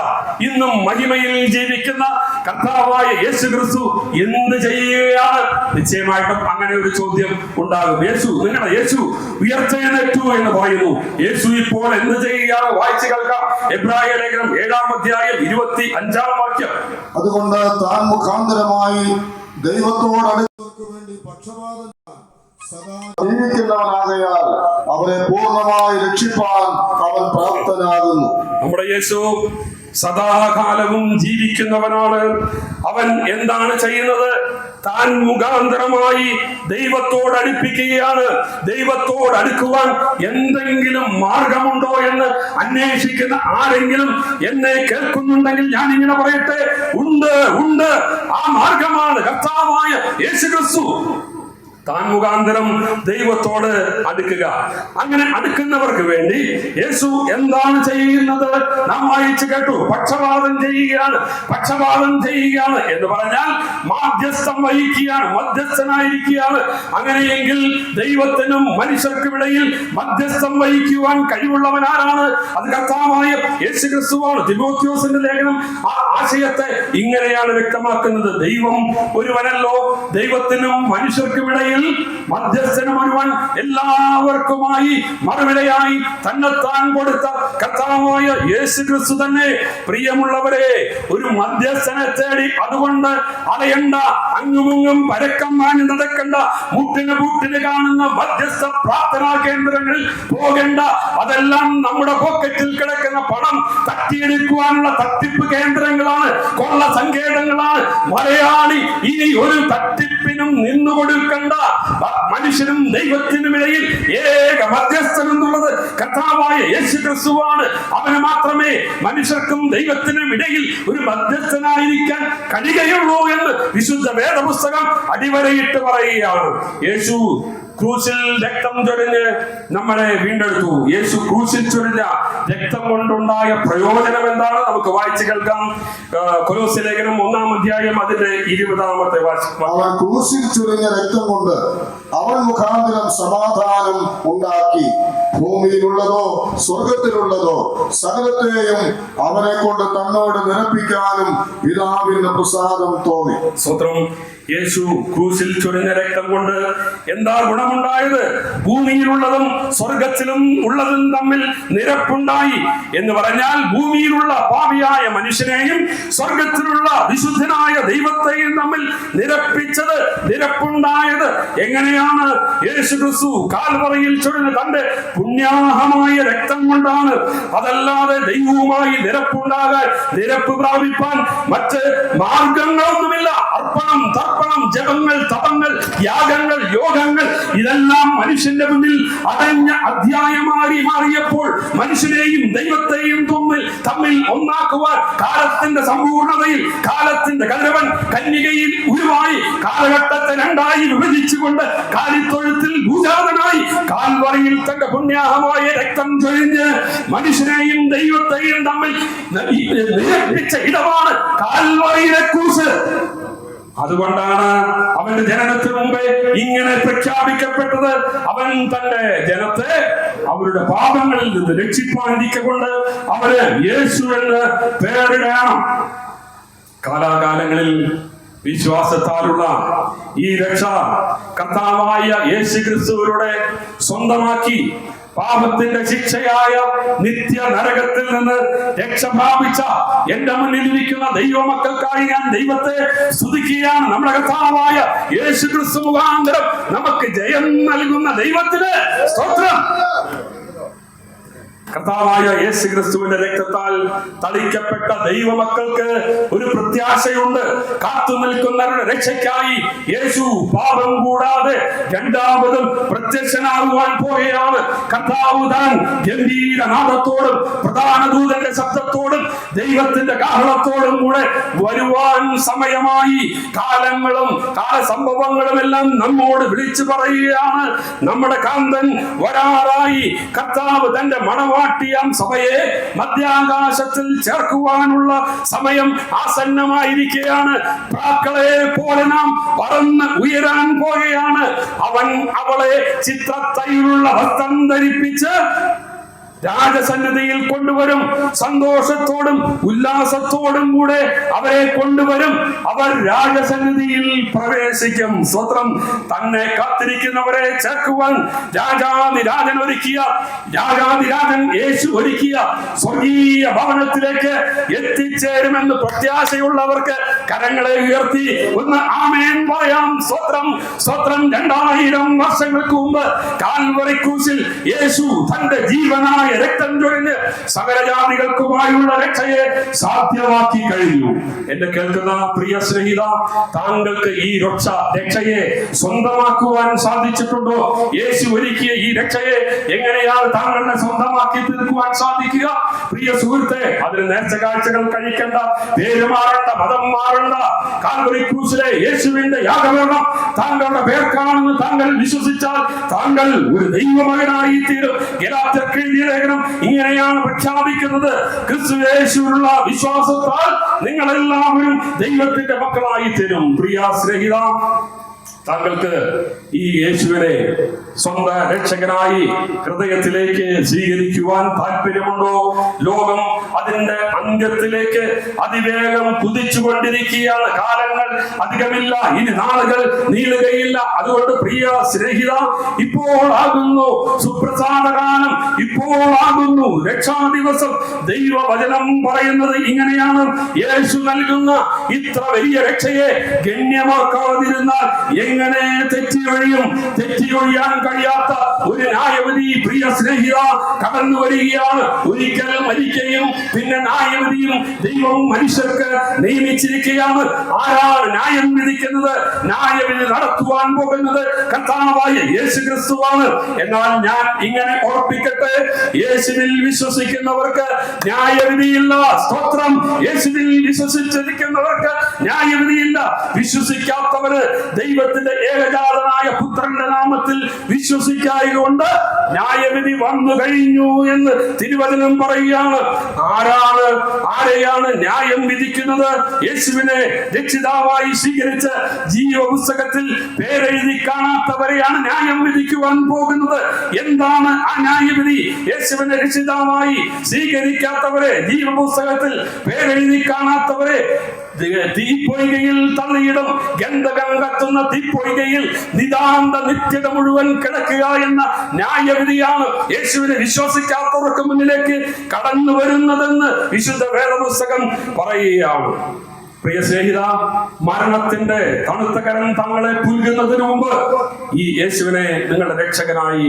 ഇന്നും മഹിമയിൽ ജീവിക്കുന്ന കർത്താവായ യേശു ക്രിസ്തു എന്ത് ചെയ്യുകയാണ്? നിശ്ചയമായിട്ടും അങ്ങനെ ഒരു ചോദ്യം ഉണ്ടാകും. നിങ്ങളുടെ യേശു ഉയർത്തെഴുന്നേറ്റു എന്ന് പറയുന്നു. യേശു ഇപ്പോൾ എന്ത് ചെയ്യുകയാണ്? വായിച്ചു കേൾക്കാം. എബ്രായ ലേഖനം 7-ാം അധ്യായം 25-ാം വാക്യം. അതുകൊണ്ട് താൻ മുഖാന്തരമായി ദൈവത്തോട് അടുത്തവർക്ക് വേണ്ടി പക്ഷപാതം സദാ ജീവിക്കുന്നവനാകയാൽ അവരെ പൂർണ്ണമായി രക്ഷിപ്പാൻ അവൻ പ്രാപ്തനാകുന്നു. നമ്മുടെ യേശു സദാകാലവും ജീവിക്കുന്നവനാണ്. അവൻ എന്താണ് ചെയ്യുന്നത്? താൻ മുഖാന്തരമായി ദൈവത്തോട് അടുപ്പിക്കുകയാണ്. ദൈവത്തോട് അടുക്കുവാൻ എന്തെങ്കിലും മാർഗമുണ്ടോ എന്ന് അന്വേഷിക്കുന്ന ആരെങ്കിലും എന്നെ കേൾക്കുന്നുണ്ടെങ്കിൽ ഞാൻ ഇങ്ങനെ പറയട്ടെ, ഉണ്ട്, ഉണ്ട്. ആ മാർഗമാണ് കർത്താവായ യേശുക്രിസ്തു. താൻ മുഖാന്തരം ദൈവത്തോട് അടുക്കുക. അങ്ങനെ അടുക്കുന്നവർക്ക് വേണ്ടി യേശു എന്താണ് ചെയ്യുന്നത്? നാം വായിച്ചു കേട്ടു. പക്ഷപാതം ചെയ്യുകയാണ്. പക്ഷപാതം ചെയ്യുകയാണ് എന്ന് പറഞ്ഞാൽ മാധ്യസ്ഥം വഹിക്കുകയാണ്, മധ്യസ്ഥനായിരിക്കുകയാണ്. അങ്ങനെയെങ്കിൽ ദൈവത്തിനും മനുഷ്യർക്കുമിടയിൽ മധ്യസ്ഥം വഹിക്കുവാൻ കഴിവുള്ളവൻ ആരാണ്? അത് കർത്താവായ യേശുക്രിസ്തുവാണ്. തിമോഥെയോസിന്റെ ലേഖനം ആ ആശയത്തെ ഇങ്ങനെയാണ് വ്യക്തമാക്കുന്നത്. ദൈവം ഒരുവനല്ലോ, ദൈവത്തിനും മനുഷ്യർക്കുമിടയിൽ മധ്യസ്ഥനും ഒരുവൻ, എല്ലാവർക്കുമായി മറുവിലയായി തന്നെത്താൻ കൊടുത്ത കർത്താവായ യേശുക്രിസ്തു തന്നെ. പ്രിയമുള്ളവരെ, ഒരു മധ്യസ്ഥനെ തേടി അതുകൊണ്ട് അലയണ്ട, അങ്ങുമുങ്ങും പരക്കം വാങ്ങി നടക്കണ്ട, മുട്ടിന് കാണുന്ന മധ്യസ്ഥ പ്രാർത്ഥനാ കേന്ദ്രങ്ങളിൽ പോകേണ്ട. അതെല്ലാം നമ്മുടെ പോക്കറ്റിൽ കിടക്കുന്ന പണം തട്ടിയെടുക്കുവാനുള്ള തട്ടിപ്പ് കേന്ദ്രങ്ങളാണ്, കൊള്ള സങ്കേതങ്ങളാണ്. മലയാളി ഇനി ഒരു തട്ടിപ്പിനും നിന്നുകൊടുക്കണ്ട. മനുഷ്യനും ദൈവത്തിനുമിടയിൽ ഏക മധ്യസ്ഥൻ എന്നുള്ളത് കർത്താവായ യേശുക്രിസ്തുവാണ്. അവന് മാത്രമേ മനുഷ്യർക്കും ദൈവത്തിനും ഇടയിൽ ഒരു മധ്യസ്ഥനായിരിക്കാൻ കഴിയുകയുള്ളൂ എന്ന് വിശുദ്ധ വേദപുസ്തകം അടിവരയിട്ട് പറയുകയാണ്. യേശു ക്രൂശിൽ രക്തം ചൊരിഞ്ഞ് നമ്മളെ വീണ്ടെടുത്തു. യേശു ക്രൂശിൽ ചൊരിഞ്ഞ രക്തം കൊണ്ടുണ്ടായ പ്രയോജനം എന്താണ്? നമുക്ക് വായിച്ചു കേൾക്കാം. കൊലോസ്യ ലേഖനം 1-ാം അധ്യായം അതിന്റെ 20-ാമത്തെ വാക്യം. അവൻ ക്രൂശിൽ ചൊരിഞ്ഞ രക്തം കൊണ്ട് അവൻ മുഖാന്തരം സമാധാനം ഉണ്ടാക്കി, ഭൂമിയിലുള്ളതോ സ്വർഗത്തിലുള്ളതോ സകലത്തെയും അവനെ കൊണ്ട് തന്നോട് നിരപ്പിക്കാനും പിതാവിന്റെ പ്രസാദം തോന്നി. സ്തോത്രം. യേശു ക്രൂശിൽ ചൊരിഞ്ഞ രക്തം കൊണ്ട് എന്താ ഗുണമുണ്ടായത്? ഭൂമിയിലുള്ളതും സ്വർഗത്തിലും ഉള്ളതും തമ്മിൽ നിരപ്പുണ്ടായി എന്ന് പറഞ്ഞാൽ ഭൂമിയിലുള്ള പാപിയായ മനുഷ്യനെയും സ്വർഗത്തിലുള്ള വിശുദ്ധനായ ദൈവത്തെയും തമ്മിൽ നിരപ്പുണ്ടായത് എങ്ങനെയാണ്? യേശുക്രിസ്തു കാൽവറിയിൽ ചൊരിഞ്ഞ തന്റെ പുണ്യാഹമായ രക്തം കൊണ്ടാണ്. അതല്ലാതെ ദൈവവുമായി നിരപ്പുണ്ടാകാൻ, നിരപ്പ് പ്രാപിപ്പാൻ മറ്റ് മാർഗങ്ങളൊന്നുമില്ല. അർപ്പണം, തർപ്പണം, ജപങ്ങൾ, തപങ്ങൾ, യാഗങ്ങൾ, യോഗങ്ങൾ ഇതെല്ലാം മനുഷ്യന്റെ മുന്നിൽ അടഞ്ഞ അധ്യായമായി മാറിയപ്പോൾ മനുഷ്യനെയും ദൈവത്തെയും തമ്മിൽ ഒന്നാക്കുവാൻ കാലത്തിന്റെ സമ്പൂർണതയിൽ, കാലത്തിന്റെ കതിരവൻ കന്യകയിൽ ഉരുവായി കാലഘട്ടത്തെ രണ്ടായി വിഭജിച്ചുകൊണ്ട് കാലിത്തൊഴുത്തിൽ ഭൂജാതനായി കാൽവറിയിൽ തന്റെ പുണ്യാഹമായ രക്തം ചൊരിഞ്ഞ് മനുഷ്യനെയും ദൈവത്തെയും തമ്മിൽ നിരപ്പിച്ച ഇടമാണ് കാൽവറിയിലെ ക്രൂശ്. അതുകൊണ്ടാണ് അവന്റെ ജനനത്തിന് മുമ്പേ ഇങ്ങനെ പ്രഖ്യാപിക്കപ്പെട്ടത്. അവൻ തന്റെ ജനത്തെ അവരുടെ പാപങ്ങളിൽ നിന്ന് രക്ഷിപ്പാനിരിക്കൊണ്ട് അവന് യേശു എന്ന് പേരിടണം. കാലാകാലങ്ങളിൽ വിശ്വാസത്താലുള്ള ഈ രക്ഷ കർത്താവായ യേശുക്രിസ്തുവിലൂടെ സ്വന്തമാക്കി പാപത്തിന്റെ ശിക്ഷയായ നിത്യ നരകത്തിൽ നിന്ന് രക്ഷ പ്രാപിച്ച എന്റെ മുന്നിലിരിക്കുന്ന ദൈവമക്കൾക്കായി ഞാൻ ദൈവത്തെ സ്തുതിക്കുകയാണ്. നമ്മുടെ കർത്താവായ യേശുക്രിസ്തു മുഖാന്തരം നമുക്ക് ജയം നൽകുന്ന ദൈവത്തിന് സ്തോത്രം. കർത്താവായ യേശുക്രിസ്തുവിന്റെ രക്തത്താൽ തളിക്കപ്പെട്ട ദൈവമക്കൾക്ക് ഒരു പ്രത്യാശയുണ്ട്. കാത്തു നിൽക്കുന്നവരുടെ രക്ഷയ്ക്കായി യേശു പാപം കൂടാതെ രണ്ടാമതും പ്രത്യക്ഷനാകുവാൻ പോവുകയാണ്. കർത്താവ് താൻ ഗംഭീരനാദത്തോടും പ്രധാന ദൂതന്റെ ശബ്ദത്തോടും ദൈവത്തിന്റെ കാഹളത്തോടും കൂടെ വരുവാൻ സമയമായി. കാലങ്ങളും കാലസംഭവങ്ങളും എല്ലാം നമ്മോട് വിളിച്ചു പറയുകയാണ്. നമ്മുടെ കാന്തൻ വരാറായി. കർത്താവ് തന്റെ മണവാട്ടിയാം സഭയെ മധ്യാകാശത്തിൽ ചേർക്കുവാനുള്ള സമയം ആസന്നമായിരിക്കുകയാണ്. പ്രാക്കളെ പോലെ നാം പറന്ന് ഉയരാൻ പോകുകയാണ്. അവൻ അവളെ ചിത്രത്തൈലുള്ള വസ്ത്രം ധരിപ്പിച്ച് രാജസന്നിധിയിൽ കൊണ്ടുവരും. സന്തോഷത്തോടും ഉല്ലാസത്തോടും കൂടെ അവരെ കൊണ്ടുവരും. അവർ രാജസന്നിധിയിൽ പ്രവേശിക്കും. സ്വത്രം. തന്നെ കാത്തിരിക്കുന്നവരെ ചേർക്കുവാൻ രാജാതിരാജൻ യേശു ഒരുക്കിയ സ്വർഗീയ ഭവനത്തിലേക്ക് എത്തിച്ചേരുമെന്ന് പ്രത്യാശയുള്ളവർക്ക് കരങ്ങളെ ഉയർത്തി ഒന്ന് ആമേൻ പറയാം. സ്വത്രം. 2000 വർഷങ്ങൾക്ക് മുമ്പ് കാൽവറി ക്രൂശിൽ യേശു തന്റെ ജീവനായ രക്തം ചൊരിഞ്ഞ് സകലജാതികൾക്കുമായുള്ള രക്ഷയെ സാധ്യമാക്കി കഴിഞ്ഞു. എന്നെ കേൾക്കുന്ന പ്രിയ സ്നേഹിത, താങ്കൾക്ക് ഈ രക്ഷയെ സ്വന്തമാക്കുവാൻ സാധിച്ചിട്ടുണ്ടോ? യേശു ഒരുക്കിയ ഈ രക്ഷയെ എങ്ങനെയാണ് താങ്കളുടെ സ്വന്തമാക്കി തീർക്കുവാൻ സാധിക്കുക? പ്രിയ സുഹൃത്തെ, അതിന് നേർച്ച കാഴ്ചകൾ കഴിക്കേണ്ട, പേര് മാറേണ്ട, മതം മാറേണ്ട. കാൽവറി ക്രൂശിലെ യേശുവിന്റെ യാഗമരണം താങ്കളുടെ പേർക്കാണെന്ന് താങ്കൾ വിശ്വസിച്ചാൽ താങ്കൾ ഒരു ദൈവമകനായി തീരും. ഗലാത്യർക്ക് എഴുതിയ ലേഖനം ഇങ്ങനെയാണ് പ്രഖ്യാപിക്കുന്നത്: ക്രിസ്തുയേശുവിലുള്ള വിശ്വാസത്താൽ നിങ്ങളെല്ലാവരും ദൈവത്തിന്റെ മക്കളായി തീരും. പ്രിയ സ്നേഹിത, താങ്കൾക്ക് ഈ യേശുവിനെ സ്വന്തം രക്ഷകനായി ഹൃദയത്തിലേക്ക് സ്വീകരിക്കുവാൻ താല്പര്യമുണ്ടോ? ലോകം അതിന്റെ അന്ത്യത്തിലേക്ക് അതിവേഗം കുതിച്ചുകൊണ്ടിരിക്കുകയാണ്. കാലങ്ങൾ അധികമില്ല, ഇനി നാളുകൾ നീളുകയില്ല. അതുകൊണ്ട് പ്രിയ സ്നേഹിത, ഇപ്പോഴാകുന്നു സുപ്രസാദകാലം, ഇപ്പോഴാകുന്നു രക്ഷാദിവസം. ദൈവവചനം പറയുന്നത് ഇങ്ങനെയാണ്: യേശു നൽകുന്ന ഇത്ര വലിയ രക്ഷയെ ഗണ്യമാക്കാതിരുന്നാൽ എങ്ങനെ തെറ്റിയൊഴിയാൻ കഴിയാത്ത ഒരു ന്യായവിധി പ്രിയ സ്നേഹിത കടന്നു വരികയാണ്. ഒരിക്കൽ മരിക്കുകയും പിന്നെ ന്യായവിധിയും ദൈവം മനുഷ്യർക്ക് നിയമിച്ചിരിക്കുകയാണ്. ആരാണ് ന്യായം വിധിക്കുന്നത്? ന്യായവിധി നടത്തുവാൻ പോകുന്നത് കർത്താവായ യേശു ക്രിസ്തുവാണ്. എന്നാൽ ഞാൻ ഇങ്ങനെ ഓർപ്പിക്കട്ടെ, യേശുവിൽ വിശ്വസിക്കുന്നവർക്ക് ന്യായവിധിയില്ല. സ്തോത്രം. യേശുവിൽ വിശ്വസിച്ചിരിക്കുന്നവർക്ക് ന്യായവിധിയില്ല. വിശ്വസിക്കാത്തവര് ദൈവത്തിന്റെ ഏകജാതനായ പുത്രന്റെ നാമത്തിൽ വിശ്വസിക്കായതുകൊണ്ട് ന്യായവിധി വന്നു കഴിഞ്ഞു എന്ന് തിരുവചനം പറയുകയാണ്. ആരെയാണ് ന്യായം വിധിക്കുന്നത്? യേശുവിനെ രക്ഷിതാവായി സ്വീകരിച്ച് ജീവപുസ്തകത്തിൽ പേരെഴുതി കാണാത്തവരെയാണ് ന്യായം വിധിക്കുവാൻ പോകുന്നത്. എന്താണ് ആ ന്യായവിധി? യേശുവിനെ രക്ഷിതാവായി സ്വീകരിക്കാത്തവരെ, ജീവപുസ്തകത്തിൽ പേരെഴുതി കാണാത്തവരെ തീപ്പൊയ്കയിൽ തള്ളിയിടും. ഗന്ധകം കത്തുന്ന തീപ്പൊയ്കയിൽ നിതാന്ത നിത്യത മുഴുവൻ കിടക്കുക എന്ന ന്യായവിധിയാണ് യേശുവിനെ വിശ്വസിക്കാത്തവർക്ക് മുന്നിലേക്ക് കടന്നു വരുന്നതെന്ന് വിശുദ്ധ വേദപുസ്തകം പറയുകയാണ്. പ്രിയ സ്നേഹിത, മരണത്തിന്റെ തണുത്ത കരം തങ്ങളെ പുൽകുന്നതിന് മുമ്പ് ഈ യേശുവിനെ നിങ്ങളുടെ രക്ഷകനായി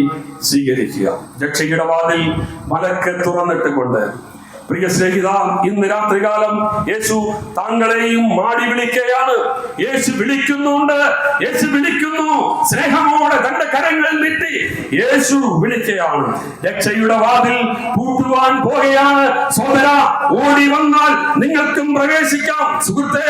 സ്വീകരിക്കുക. രക്ഷയുടെ വാതിൽ മലക്ക് തുറന്നിട്ടുകൊണ്ട് പ്രിയ സ്നേഹിത, ഇന്ന് രാത്രികാലം യേശു താങ്കളെയും മാടി വിളിക്കുകയാണ്. യേശു വിളിക്കുന്നുണ്ട്. യേശു വിളിക്കുന്നു. സ്നേഹമോടെ തന്റെ കരങ്ങൾ നീട്ടി യേശു വിളിക്കുകയാണ്. രക്ഷയുടെ വാതിൽ പൂട്ടുവാൻ പോകുകയാണ്. സോദര, ഓടി വന്നാൽ നിങ്ങൾക്കും പ്രവേശിക്കാം. സുഹൃത്തെ,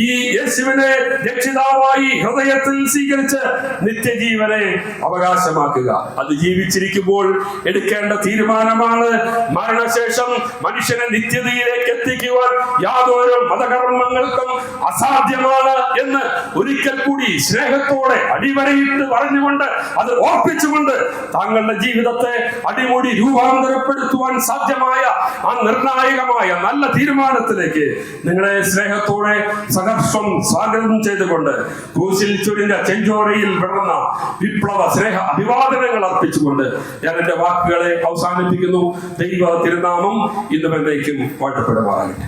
ഈ യേശുവിനെ രക്ഷിതാവായി ഹൃദയത്തിൽ സ്വീകരിച്ച് നിത്യജീവനെ അവകാശമാക്കുക. അത് ജീവിച്ചിരിക്കുമ്പോൾ എടുക്കേണ്ട തീരുമാനമാണ്. മരണശേഷം മനുഷ്യനെ നിത്യതയിലേക്ക് എത്തിക്കുവാൻ യാതൊരു മതകർമ്മങ്ങൾക്കും അസാധ്യമാണ് എന്ന് ഒരിക്കൽ കൂടി സ്നേഹത്തോടെ അടിവരയിട്ട് പറഞ്ഞുകൊണ്ട്, അത് ഓർപ്പിച്ചുകൊണ്ട് താങ്കളുടെ ജീവിതത്തെ അടിമുടി രൂപാന്തരപ്പെടുത്തുവാൻ സാധ്യമായ ആ നിർണായകമായ നല്ല തീരുമാനത്തിലേക്ക് നിങ്ങളെ സ്നേഹത്തോടെ സഹർഷം സ്വാഗതം ചെയ്തുകൊണ്ട് ക്രൂശിൽ ചൊരിഞ്ഞ ചെഞ്ചോരയിൽ വിടർന്ന വിപ്ലവ സ്നേഹ അഭിവാദനങ്ങൾ അർപ്പിച്ചുകൊണ്ട് ഞാൻ എന്റെ വാക്കുകളെ അവസാനിപ്പിക്കുന്നു. ദൈവ തിരുനാമം ഇന്നും എന്നേക്കും വാഴ്ത്തപ്പെടുമാറാകട്ടെ.